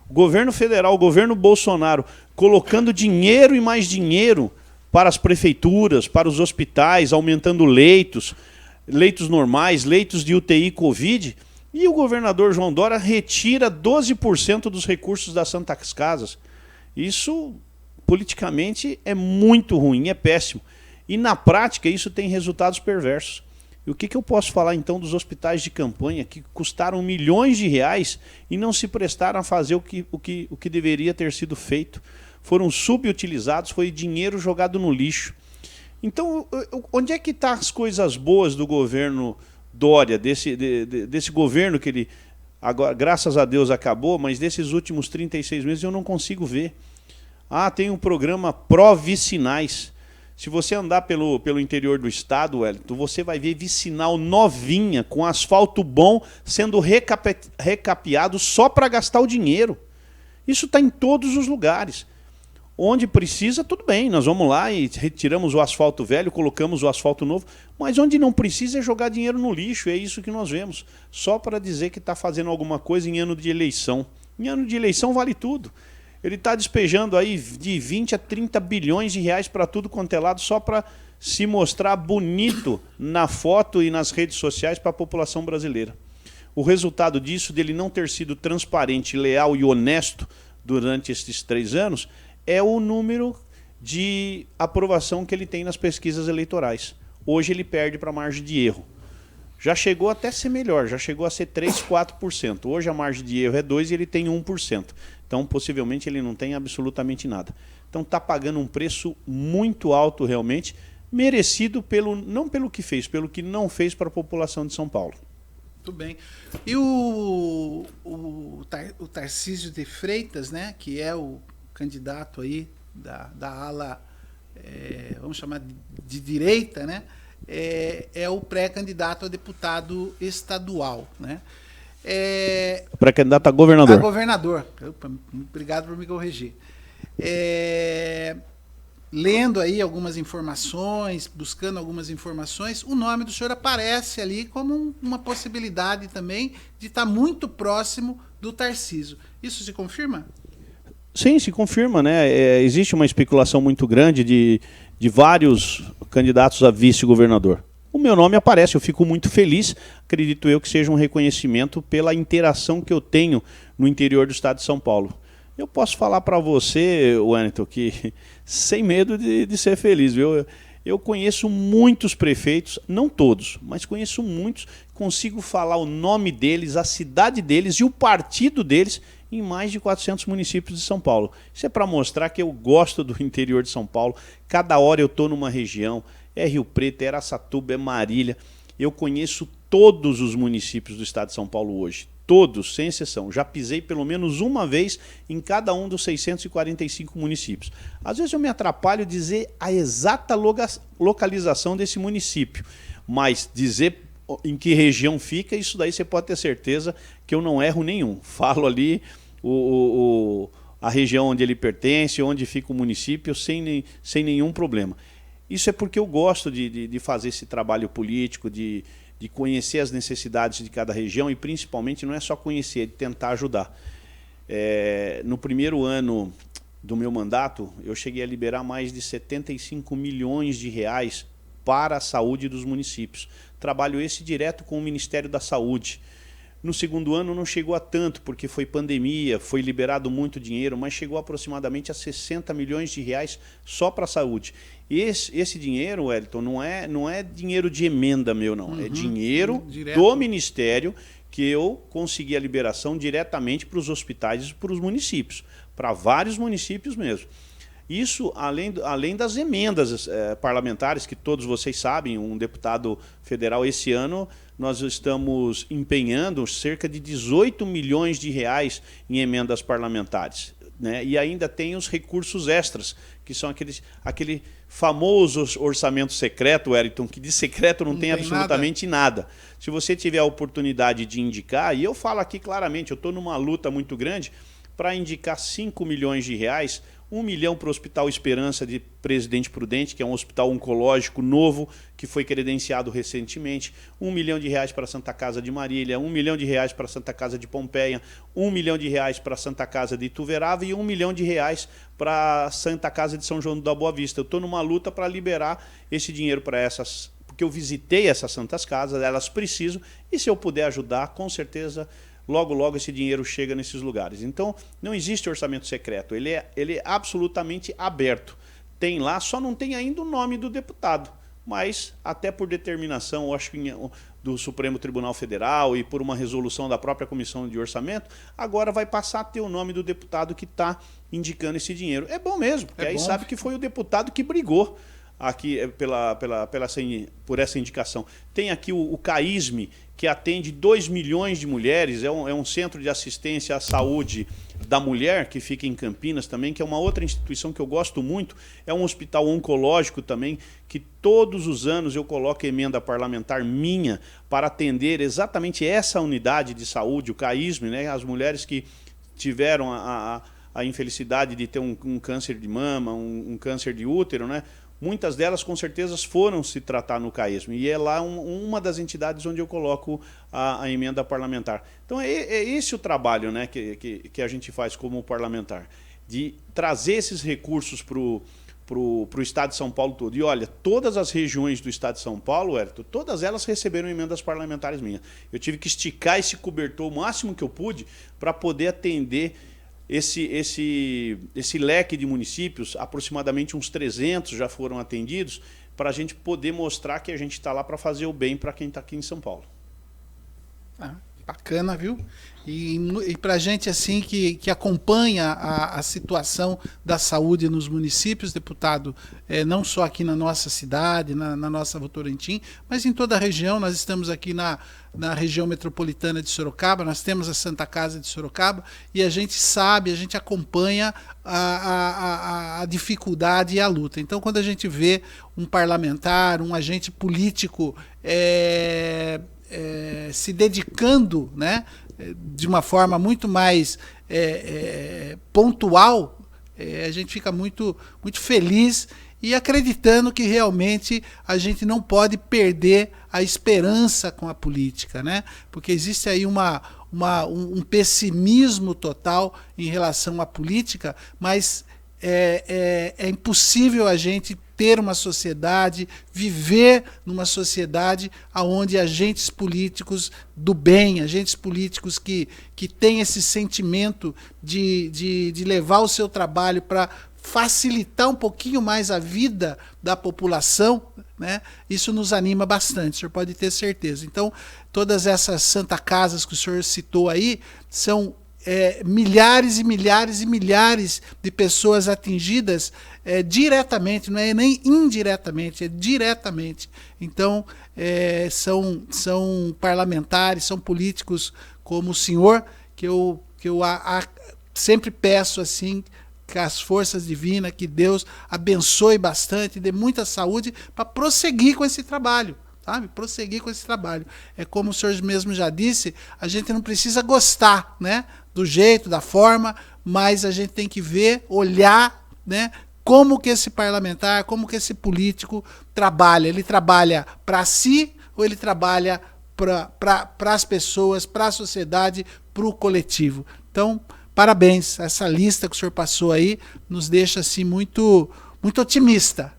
O governo federal, o governo Bolsonaro, colocando dinheiro e mais dinheiro para as prefeituras, para os hospitais, aumentando leitos, leitos normais, leitos de UTI Covid. E o governador João Dória retira 12% dos recursos das Santas Casas. Isso, politicamente, é muito ruim, é péssimo. E, na prática, isso tem resultados perversos. E o que eu posso falar, então, dos hospitais de campanha que custaram milhões de reais e não se prestaram a fazer o que deveria ter sido feito? Foram subutilizados, foi dinheiro jogado no lixo. Então, onde é que estão as coisas boas do governo Dória, desse governo que ele, agora, graças a Deus, acabou, mas desses últimos 36 meses eu não consigo ver. Ah, tem um programa pró-vicinais. Se você andar pelo interior do estado, Wellington, você vai ver vicinal novinha, com asfalto bom, sendo recapeado só para gastar o dinheiro. Isso está em todos os lugares. Onde precisa, tudo bem, nós vamos lá e retiramos o asfalto velho, colocamos o asfalto novo, mas onde não precisa é jogar dinheiro no lixo, é isso que nós vemos, só para dizer que está fazendo alguma coisa em ano de eleição. Em ano de eleição vale tudo. Ele está despejando aí de 20 a 30 bilhões de reais para tudo quanto é lado, só para se mostrar bonito na foto e nas redes sociais para a população brasileira. O resultado disso, dele não ter sido transparente, leal e honesto durante esses 3 anos, é o número de aprovação que ele tem nas pesquisas eleitorais. Hoje ele perde para a margem de erro. Já chegou até a ser melhor, já chegou a ser 3%, 4%. Hoje a margem de erro é 2% e ele tem 1%. Então, possivelmente, ele não tem absolutamente nada. Então, está pagando um preço muito alto, realmente, merecido não pelo que fez, pelo que não fez para a população de São Paulo.
Muito bem. E o Tarcísio de Freitas, né, que é o candidato aí da ala, vamos chamar de direita, né, é o pré-candidato a deputado estadual, né?
Pré-candidato a governador.
A governador. Obrigado por me corrigir. Lendo aí algumas informações, buscando algumas informações, o nome do senhor aparece ali como uma possibilidade também de estar muito próximo do Tarcísio. Isso se confirma?
Sim, se confirma, né? Existe uma especulação muito grande de vários candidatos a vice-governador. O meu nome aparece, eu fico muito feliz, acredito eu que seja um reconhecimento pela interação que eu tenho no interior do estado de São Paulo. Eu posso falar para você, Wellington, que sem medo de ser feliz, viu? Eu conheço muitos prefeitos, não todos, mas conheço muitos, consigo falar o nome deles, a cidade deles e o partido deles em mais de 400 municípios de São Paulo. Isso é para mostrar que eu gosto do interior de São Paulo, cada hora eu estou numa região, é Rio Preto, é Araçatuba, é Marília, eu conheço todos os municípios do estado de São Paulo hoje. Todos, sem exceção. Já pisei pelo menos uma vez em cada um dos 645 municípios. Às vezes eu me atrapalho dizer a exata localização desse município, mas dizer em que região fica, isso daí você pode ter certeza que eu não erro nenhum. Falo ali a região onde ele pertence, onde fica o município, sem nenhum problema. Isso é porque eu gosto de fazer esse trabalho político, de conhecer as necessidades de cada região e, principalmente, não é só conhecer, é de tentar ajudar. No primeiro ano do meu mandato, eu cheguei a liberar mais de 75 milhões de reais para a saúde dos municípios. Trabalho esse direto com o Ministério da Saúde. No segundo ano não chegou a tanto, porque foi pandemia, foi liberado muito dinheiro, mas chegou aproximadamente a 60 milhões de reais só para a saúde. Esse dinheiro, Wellington, não é dinheiro de emenda meu, não. É dinheiro do Ministério que eu consegui a liberação diretamente para os hospitais e para os municípios, para vários municípios mesmo. Isso além das emendas parlamentares, que todos vocês sabem, um deputado federal esse ano, nós estamos empenhando cerca de 18 milhões de reais em emendas parlamentares, né? E ainda tem os recursos extras, que são aquele famoso orçamento secreto, Wellington, que de secreto não tem absolutamente nada. Se você tiver a oportunidade de indicar, e eu falo aqui claramente, eu estou numa luta muito grande para indicar 5 milhões de reais, 1 milhão para o Hospital Esperança de Presidente Prudente, que é um hospital oncológico novo, que foi credenciado recentemente, 1 milhão de reais para a Santa Casa de Marília, 1 milhão de reais para a Santa Casa de Pompeia, 1 milhão de reais para a Santa Casa de Ituverava e 1 milhão de reais para a Santa Casa de São João da Boa Vista. Eu estou numa luta para liberar esse dinheiro para essas, porque eu visitei essas santas casas, elas precisam, e se eu puder ajudar, com certeza logo, logo esse dinheiro chega nesses lugares. Então, não existe orçamento secreto, ele é absolutamente aberto. Tem lá, só não tem ainda o nome do deputado, mas até por determinação, eu acho que do Supremo Tribunal Federal e por uma resolução da própria Comissão de Orçamento, agora vai passar a ter o nome do deputado que está indicando esse dinheiro. É bom mesmo, porque aí sabe que foi o deputado que brigou aqui por essa indicação. Tem aqui o CAISME, que atende 2 milhões de mulheres, é um centro de assistência à saúde da mulher, que fica em Campinas também, que é uma outra instituição que eu gosto muito, é um hospital oncológico também, que todos os anos eu coloco emenda parlamentar minha para atender exatamente essa unidade de saúde, o CAISME, né, as mulheres que tiveram a infelicidade de ter um câncer de mama, um câncer de útero, né? Muitas delas, com certeza, foram se tratar no CAISME, e é lá uma das entidades onde eu coloco a emenda parlamentar. Então, é esse o trabalho, né, que a gente faz como parlamentar, de trazer esses recursos para o estado de São Paulo todo. E olha, todas as regiões do estado de São Paulo, Wellington, todas elas receberam emendas parlamentares minhas. Eu tive que esticar esse cobertor o máximo que eu pude para poder atender esse leque de municípios, aproximadamente uns 300 já foram atendidos, para a gente poder mostrar que a gente está lá para fazer o bem para quem está aqui em São Paulo.
Bacana, viu? E para a gente assim que acompanha a situação da saúde nos municípios, deputado, não só aqui na nossa cidade, na nossa Votorantim, mas em toda a região. Nós estamos aqui na região metropolitana de Sorocaba, nós temos a Santa Casa de Sorocaba, e a gente sabe, a gente acompanha a dificuldade e a luta. Então, quando a gente vê um parlamentar, um agente político se dedicando, né, de uma forma muito mais pontual, a gente fica muito, muito feliz e acreditando que realmente a gente não pode perder a esperança com a política, né? Porque existe aí um pessimismo total em relação à política, mas é impossível a gente ter uma sociedade, viver numa sociedade onde agentes políticos do bem, agentes políticos que têm esse sentimento de levar o seu trabalho para facilitar um pouquinho mais a vida da população, né? Isso nos anima bastante, o senhor pode ter certeza. Então, todas essas Santa Casas que o senhor citou aí são milhares e milhares e milhares de pessoas atingidas diretamente, não é nem indiretamente, é diretamente. Então, são parlamentares, são políticos como o senhor, que eu sempre peço assim, que as forças divinas, que Deus abençoe bastante, dê muita saúde para prosseguir com esse trabalho. Sabe? Prosseguir com esse trabalho. É como o senhor mesmo já disse, a gente não precisa gostar, né, do jeito, da forma, mas a gente tem que ver, olhar, né, como que esse parlamentar, como que esse político trabalha. Ele trabalha para si ou ele trabalha para as pessoas, para a sociedade, para o coletivo. Então, parabéns. Essa lista que o senhor passou aí nos deixa assim muito otimista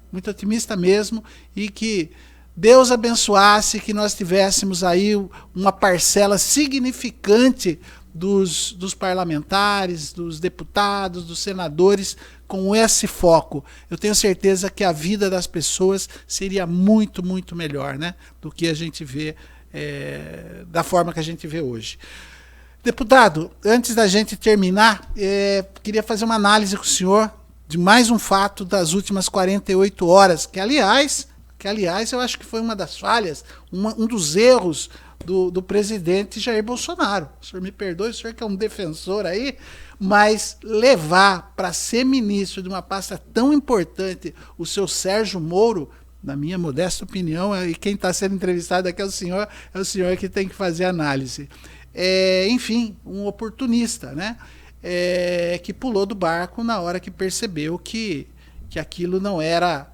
mesmo, e que Deus abençoasse, que nós tivéssemos aí uma parcela significante dos parlamentares, dos deputados, dos senadores, com esse foco. Eu tenho certeza que a vida das pessoas seria muito, muito melhor, né, do que a gente vê, da forma que a gente vê hoje. Deputado, antes da gente terminar, queria fazer uma análise com o senhor de mais um fato das últimas 48 horas, que aliás, eu acho que foi uma das falhas, um dos erros do presidente Jair Bolsonaro. O senhor me perdoe, o senhor que é um defensor aí, mas levar para ser ministro de uma pasta tão importante o seu Sérgio Moro, na minha modesta opinião, e quem está sendo entrevistado aqui é o senhor que tem que fazer a análise. Enfim, um oportunista, né? Que pulou do barco na hora que percebeu que aquilo não era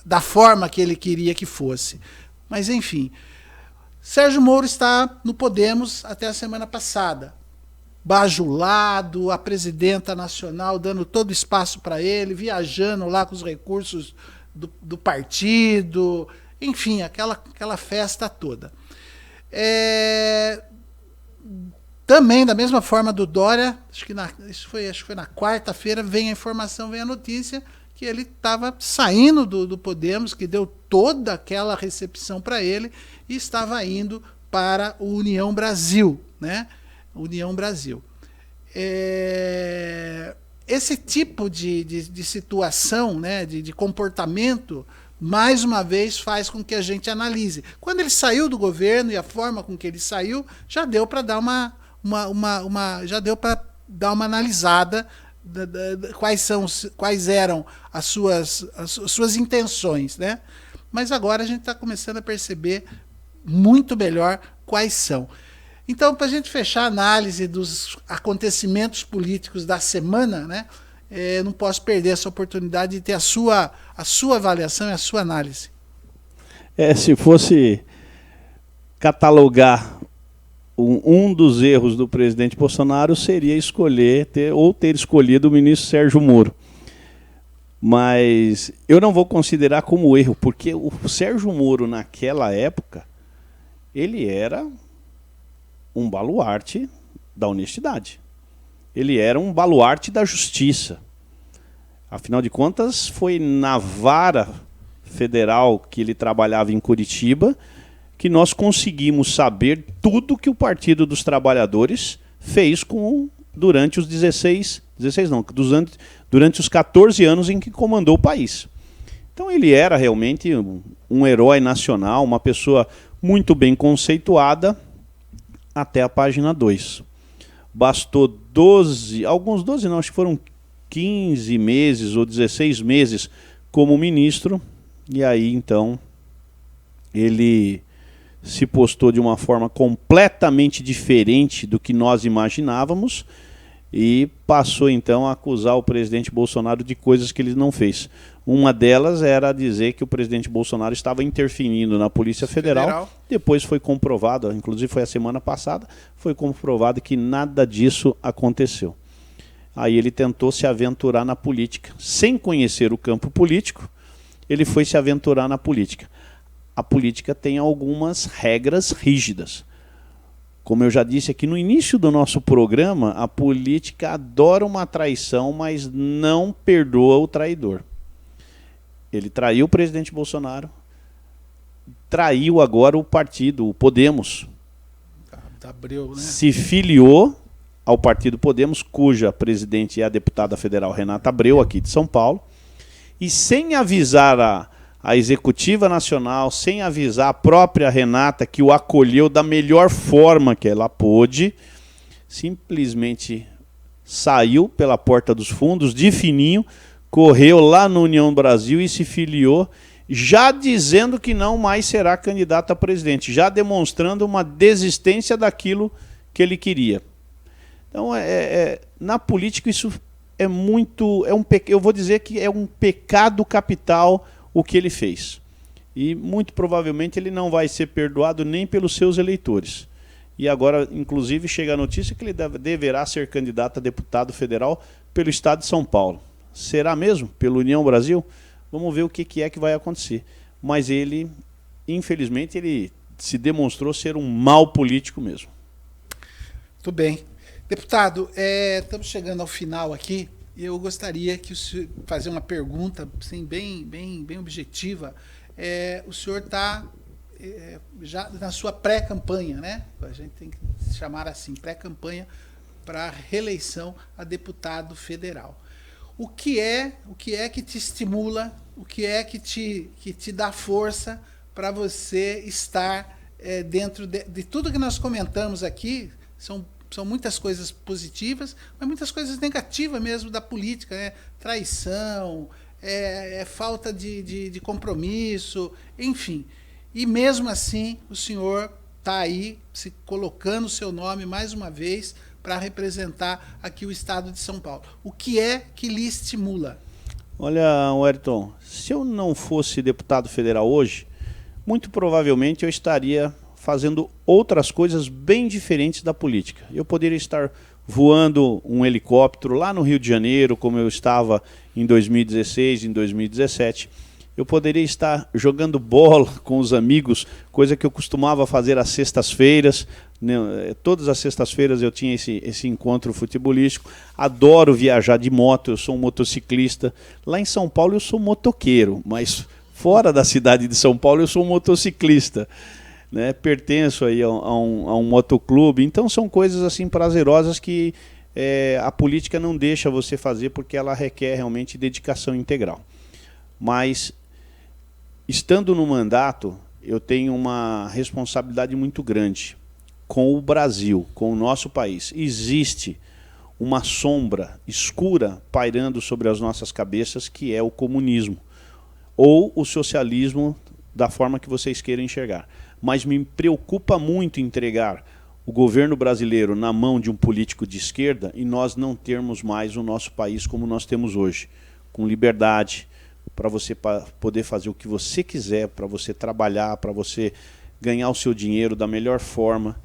da forma que ele queria que fosse. Mas, enfim, Sérgio Moro está no Podemos até a semana passada. Bajulado, a presidenta nacional dando todo espaço para ele, viajando lá com os recursos do partido, enfim, aquela festa toda. Também, da mesma forma do Dória, acho que foi na quarta-feira, vem a notícia que ele estava saindo do Podemos, que deu toda aquela recepção para ele, e estava indo para o União Brasil, né? União Brasil. Esse tipo de situação, né, de comportamento, mais uma vez faz com que a gente analise. Quando ele saiu do governo e a forma com que ele saiu, já deu para dar uma analisada quais eram as suas intenções, né? Mas agora a gente está começando a perceber muito melhor quais são. Então, para a gente fechar a análise dos acontecimentos políticos da semana, né, não posso perder essa oportunidade de ter a sua avaliação e a sua análise.
Se fosse catalogar um dos erros do presidente Bolsonaro, seria ter escolhido o ministro Sérgio Moro. Mas eu não vou considerar como erro, porque o Sérgio Moro, naquela época, ele era um baluarte da honestidade. Ele era um baluarte da justiça. Afinal de contas, foi na vara federal que ele trabalhava em Curitiba que nós conseguimos saber tudo que o Partido dos Trabalhadores fez durante os durante os 14 anos em que comandou o país. Então ele era realmente um herói nacional, uma pessoa muito bem conceituada, até a página 2. Bastou acho que foram 15 meses ou 16 meses como ministro, e aí então ele se postou de uma forma completamente diferente do que nós imaginávamos e passou então a acusar o presidente Bolsonaro de coisas que ele não fez. Uma delas era dizer que o presidente Bolsonaro estava interferindo na Polícia Federal. Depois foi comprovado, inclusive foi a semana passada, foi comprovado que nada disso aconteceu. Aí ele tentou se aventurar na política. Sem conhecer o campo político, ele foi se aventurar na política. A política tem algumas regras rígidas. Como eu já disse aqui no início do nosso programa, a política adora uma traição, mas não perdoa o traidor. Ele traiu o presidente Bolsonaro, traiu agora o partido, o Podemos.
Abreu, né? Se
filiou ao partido Podemos, cuja presidente é a deputada federal Renata Abreu, aqui de São Paulo, e sem avisar a executiva nacional, sem avisar a própria Renata, que o acolheu da melhor forma que ela pôde, simplesmente saiu pela porta dos fundos, de fininho, correu lá no União Brasil e se filiou, já dizendo que não mais será candidato a presidente, já demonstrando uma desistência daquilo que ele queria. Então, na política, isso é muito... eu vou dizer que é um pecado capital o que ele fez. E, muito provavelmente, ele não vai ser perdoado nem pelos seus eleitores. E agora, inclusive, chega a notícia que ele deverá ser candidato a deputado federal pelo estado de São Paulo. Será mesmo? Pela União Brasil? Vamos ver o que é que vai acontecer. Mas ele, infelizmente, ele se demonstrou ser um mau político mesmo.
Muito bem. Deputado, estamos chegando ao final aqui. Eu gostaria que o senhor fazer uma pergunta assim, bem objetiva. O senhor está já na sua pré-campanha, né? A gente tem que chamar assim, pré-campanha para a reeleição a deputado federal. O que é que te estimula, o que é que te dá força para você estar dentro de tudo que nós comentamos aqui? São muitas coisas positivas, mas muitas coisas negativas mesmo da política, né? Traição, falta de compromisso, enfim. E mesmo assim, o senhor está aí se colocando o seu nome mais uma vez para representar aqui o estado de São Paulo. O que é que lhe estimula?
Olha, Wellington, se eu não fosse deputado federal hoje, muito provavelmente eu estaria fazendo outras coisas bem diferentes da política. Eu poderia estar voando um helicóptero lá no Rio de Janeiro, como eu estava em 2016, em 2017. Eu poderia estar jogando bola com os amigos, coisa que eu costumava fazer às sextas-feiras. Todas as sextas-feiras eu tinha esse encontro futebolístico. Adoro viajar de moto, eu sou um motociclista. Lá em São Paulo eu sou motoqueiro, mas fora da cidade de São Paulo eu sou um motociclista. Né? Pertenço aí a um motoclube. Então são coisas assim prazerosas que a política não deixa você fazer porque ela requer realmente dedicação integral. Mas, estando no mandato, eu tenho uma responsabilidade muito grande com o Brasil, com o nosso país. Existe uma sombra escura pairando sobre as nossas cabeças, que é o comunismo, ou o socialismo, da forma que vocês queiram enxergar. Mas me preocupa muito entregar o governo brasileiro na mão de um político de esquerda e nós não termos mais o nosso país como nós temos hoje, com liberdade, para você poder fazer o que você quiser, para você trabalhar, para você ganhar o seu dinheiro da melhor forma.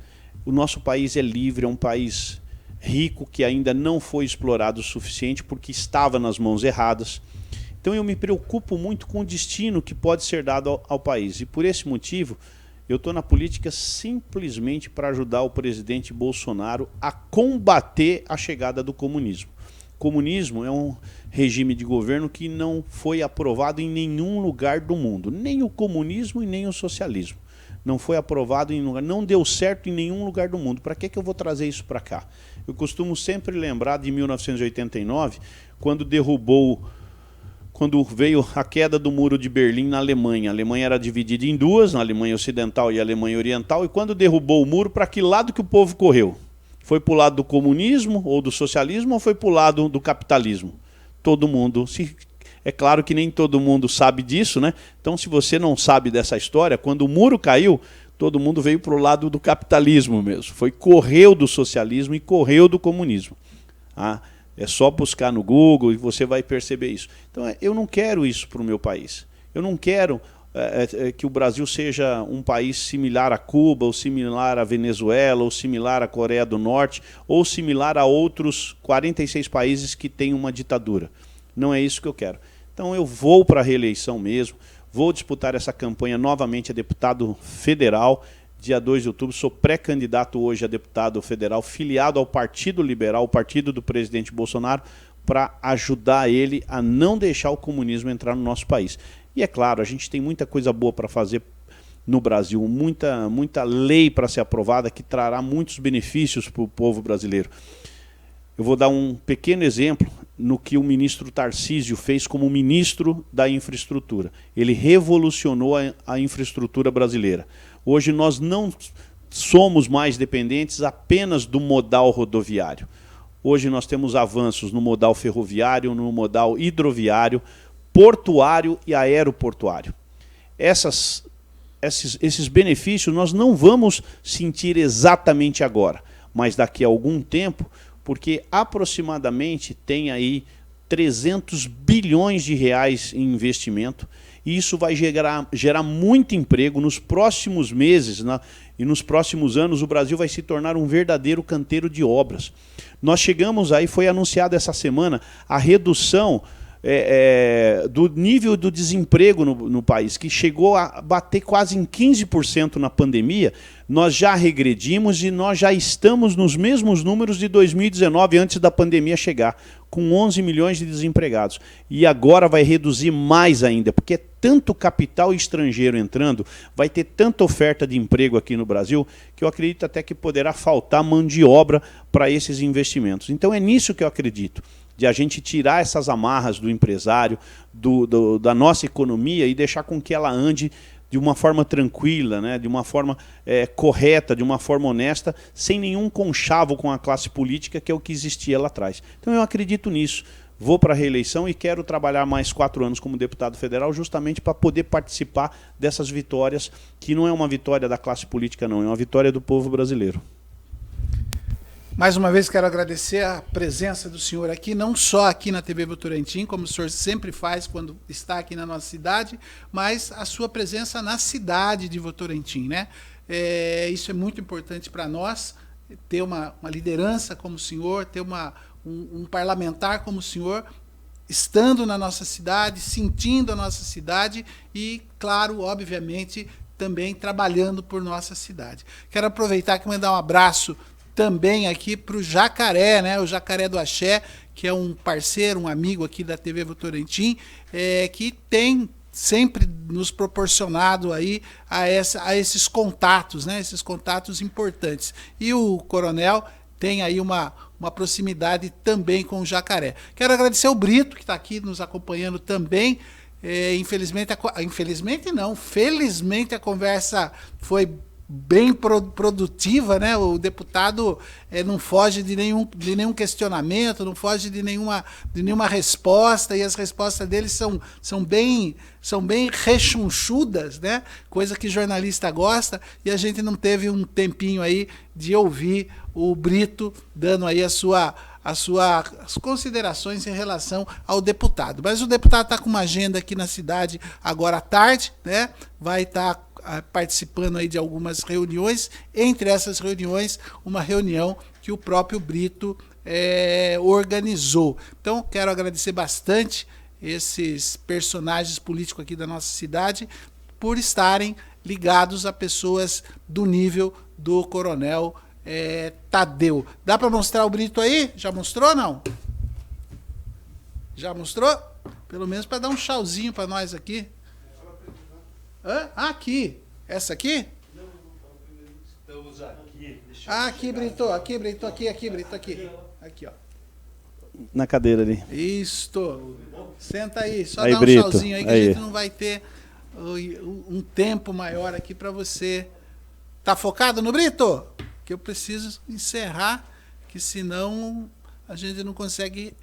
O nosso país é livre, é um país rico que ainda não foi explorado o suficiente porque estava nas mãos erradas. Então eu me preocupo muito com o destino que pode ser dado ao país. E por esse motivo, eu estou na política simplesmente para ajudar o presidente Bolsonaro a combater a chegada do comunismo. O comunismo é um regime de governo que não foi aprovado em nenhum lugar do mundo, nem o comunismo e nem o socialismo. não foi aprovado em lugar, não deu certo em nenhum lugar do mundo. Para que eu vou trazer isso para cá? Eu costumo sempre lembrar de 1989, quando veio a queda do Muro de Berlim na Alemanha. A Alemanha era dividida em duas, na Alemanha Ocidental e a Alemanha Oriental, e quando derrubou o muro, para que lado que o povo correu? Foi para o lado do comunismo ou do socialismo ou foi para o lado do capitalismo? Todo mundo... É claro que nem todo mundo sabe disso, né? Então, se você não sabe dessa história, quando o muro caiu, todo mundo veio para o lado do capitalismo mesmo. Correu do socialismo e correu do comunismo. É só buscar no Google e você vai perceber isso. Então, eu não quero isso para o meu país. Eu não quero que o Brasil seja um país similar a Cuba, ou similar a Venezuela, ou similar à Coreia do Norte, ou similar a outros 46 países que têm uma ditadura. Não é isso que eu quero. Então eu vou para a reeleição mesmo, vou disputar essa campanha novamente a deputado federal, dia 2 de outubro, sou pré-candidato hoje a deputado federal, filiado ao Partido Liberal, o partido do presidente Bolsonaro, para ajudar ele a não deixar o comunismo entrar no nosso país. E é claro, a gente tem muita coisa boa para fazer no Brasil, muita lei para ser aprovada que trará muitos benefícios para o povo brasileiro. Eu vou dar um pequeno exemplo no que o ministro Tarcísio fez como ministro da infraestrutura. Ele revolucionou a infraestrutura brasileira. Hoje nós não somos mais dependentes apenas do modal rodoviário. Hoje nós temos avanços no modal ferroviário, no modal hidroviário, portuário e aeroportuário. Esses benefícios nós não vamos sentir exatamente agora, mas daqui a algum tempo, porque aproximadamente tem aí 300 bilhões de reais em investimento, e isso vai gerar muito emprego nos próximos meses, e nos próximos anos o Brasil vai se tornar um verdadeiro canteiro de obras. Nós chegamos aí, foi anunciado essa semana, a redução do nível do desemprego no país, que chegou a bater quase em 15% na pandemia. Nós já regredimos e nós já estamos nos mesmos números de 2019, antes da pandemia chegar, com 11 milhões de desempregados. E agora vai reduzir mais ainda, porque é tanto capital estrangeiro entrando, vai ter tanta oferta de emprego aqui no Brasil, que eu acredito até que poderá faltar mão de obra para esses investimentos. Então é nisso que eu acredito, de a gente tirar essas amarras do empresário, da nossa economia, e deixar com que ela ande de uma forma tranquila, né, de uma forma correta, de uma forma honesta, sem nenhum conchavo com a classe política, que é o que existia lá atrás. Então eu acredito nisso. Vou para a reeleição e quero trabalhar mais 4 anos como deputado federal, justamente para poder participar dessas vitórias, que não é uma vitória da classe política, não, é uma vitória do povo brasileiro.
Mais uma vez quero agradecer a presença do senhor aqui, não só aqui na TV Votorantim, como o senhor sempre faz quando está aqui na nossa cidade, mas a sua presença na cidade de Votorantim, né? Isso é muito importante para nós, ter uma liderança como o senhor, ter um parlamentar como o senhor, estando na nossa cidade, sentindo a nossa cidade e, claro, obviamente, também trabalhando por nossa cidade. Quero aproveitar e mandar um abraço também aqui para o Jacaré, né? O Jacaré do Axé, que é um parceiro, um amigo aqui da TV Votorantim, que tem sempre nos proporcionado aí a esses contatos, né? Esses contatos importantes. E o Coronel tem aí uma proximidade também com o Jacaré. Quero agradecer o Brito, que está aqui nos acompanhando também. Felizmente a conversa foi bem produtiva, né? O deputado não foge de nenhum questionamento, não foge de nenhuma resposta, e as respostas dele são bem rechonchudas, né? Coisa que jornalista gosta, e a gente não teve um tempinho aí de ouvir o Brito dando aí as suas considerações em relação ao deputado. Mas o deputado está com uma agenda aqui na cidade agora à tarde, né? Vai estar participando aí de algumas reuniões, entre essas reuniões, uma reunião que o próprio Brito organizou. Então, quero agradecer bastante esses personagens políticos aqui da nossa cidade por estarem ligados a pessoas do nível do Coronel Tadeu. Dá para mostrar o Brito aí? Já mostrou ou não? Já mostrou? Pelo menos para dar um tchauzinho para nós aqui. Aqui. Essa aqui? Não. Aqui, Brito, aqui, Brito, aqui, Brito, aqui. Aqui, ó.
Na cadeira ali.
Isto. Senta aí, só
aí,
dá um
Brito,
tchauzinho aí que
aí.
a gente não vai ter um tempo maior aqui para você. Tá focado no Brito? Que eu preciso encerrar, que senão a gente não consegue.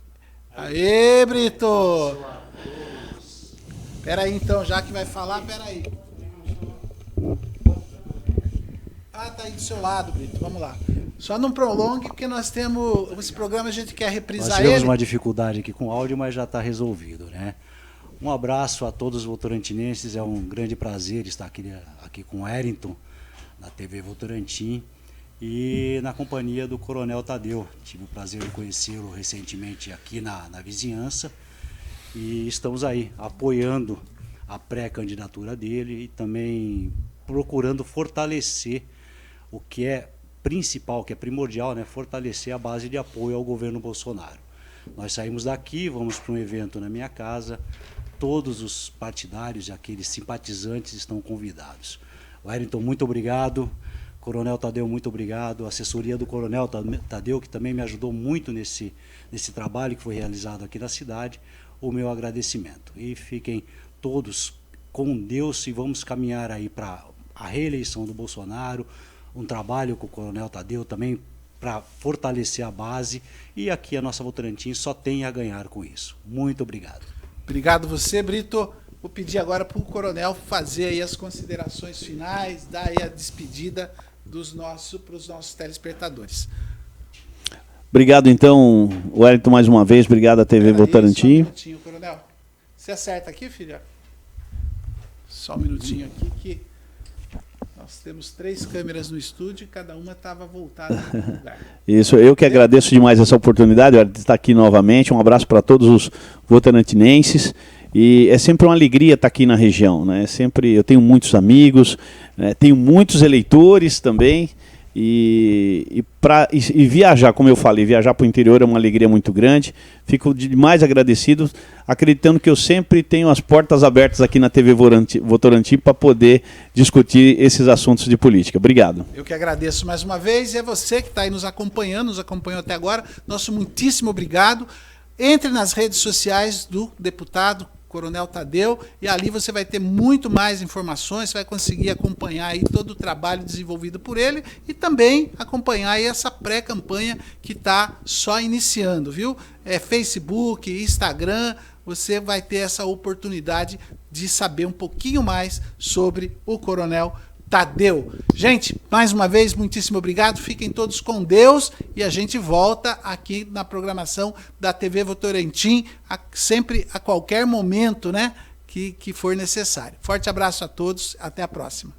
Aê, Brito! Pera aí então, já que vai falar, pera aí. Ah, tá aí do seu lado, Brito. Vamos lá. Só não prolongue, porque nós temos. Esse programa a gente quer reprisar ele.
Nós tivemos uma dificuldade aqui com o áudio, mas já está resolvido, né? Um abraço a todos os votorantinenses. É um grande prazer estar aqui com o Wellington, na TV Votorantim, e na companhia do Coronel Tadeu. Tive o prazer de conhecê-lo recentemente aqui na vizinhança. E estamos aí apoiando a pré-candidatura dele e também procurando fortalecer o que é principal, que é primordial, né? Fortalecer a base de apoio ao governo Bolsonaro. Nós saímos daqui, vamos para um evento na minha casa, todos os partidários e aqueles simpatizantes estão convidados. Wellington, muito obrigado. Coronel Tadeu, muito obrigado. A assessoria do Coronel Tadeu, que também me ajudou muito nesse trabalho que foi realizado aqui na cidade, o meu agradecimento. E fiquem todos com Deus e vamos caminhar aí para a reeleição do Bolsonaro, um trabalho com o Coronel Tadeu também para fortalecer a base, e aqui a nossa Votorantim só tem a ganhar com isso. Muito obrigado.
Obrigado você, Brito. Vou pedir agora para o Coronel fazer aí as considerações finais, dar aí a despedida para os nossos telespectadores.
Obrigado, então, Wellington, mais uma vez. Obrigado à TV Votorantim.
Só um minutinho, Coronel. Você acerta aqui, filha? Só um minutinho aqui que nós temos 3 câmeras no estúdio e cada uma estava voltada no lugar.
Isso, eu que agradeço demais essa oportunidade de estar aqui novamente. Um abraço para todos os votorantinenses. E é sempre uma alegria estar aqui na região, né? Eu tenho muitos amigos, né? Tenho muitos eleitores também. E viajar, como eu falei, viajar para o interior é uma alegria muito grande. Fico demais agradecido, acreditando que eu sempre tenho as portas abertas aqui na TV Votorantim para poder discutir esses assuntos de política. Obrigado.
Eu que agradeço mais uma vez, e é você que está aí nos acompanhando, nos acompanhou até agora. Nosso muitíssimo obrigado. Entre nas redes sociais do deputado Coronel Tadeu, e ali você vai ter muito mais informações, você vai conseguir acompanhar aí todo o trabalho desenvolvido por ele e também acompanhar aí essa pré-campanha que está só iniciando, viu? Facebook, Instagram, você vai ter essa oportunidade de saber um pouquinho mais sobre o Coronel Tadeu. Gente, mais uma vez, muitíssimo obrigado. Fiquem todos com Deus e a gente volta aqui na programação da TV Votorantim, sempre a qualquer momento, né, que for necessário. Forte abraço a todos, até a próxima.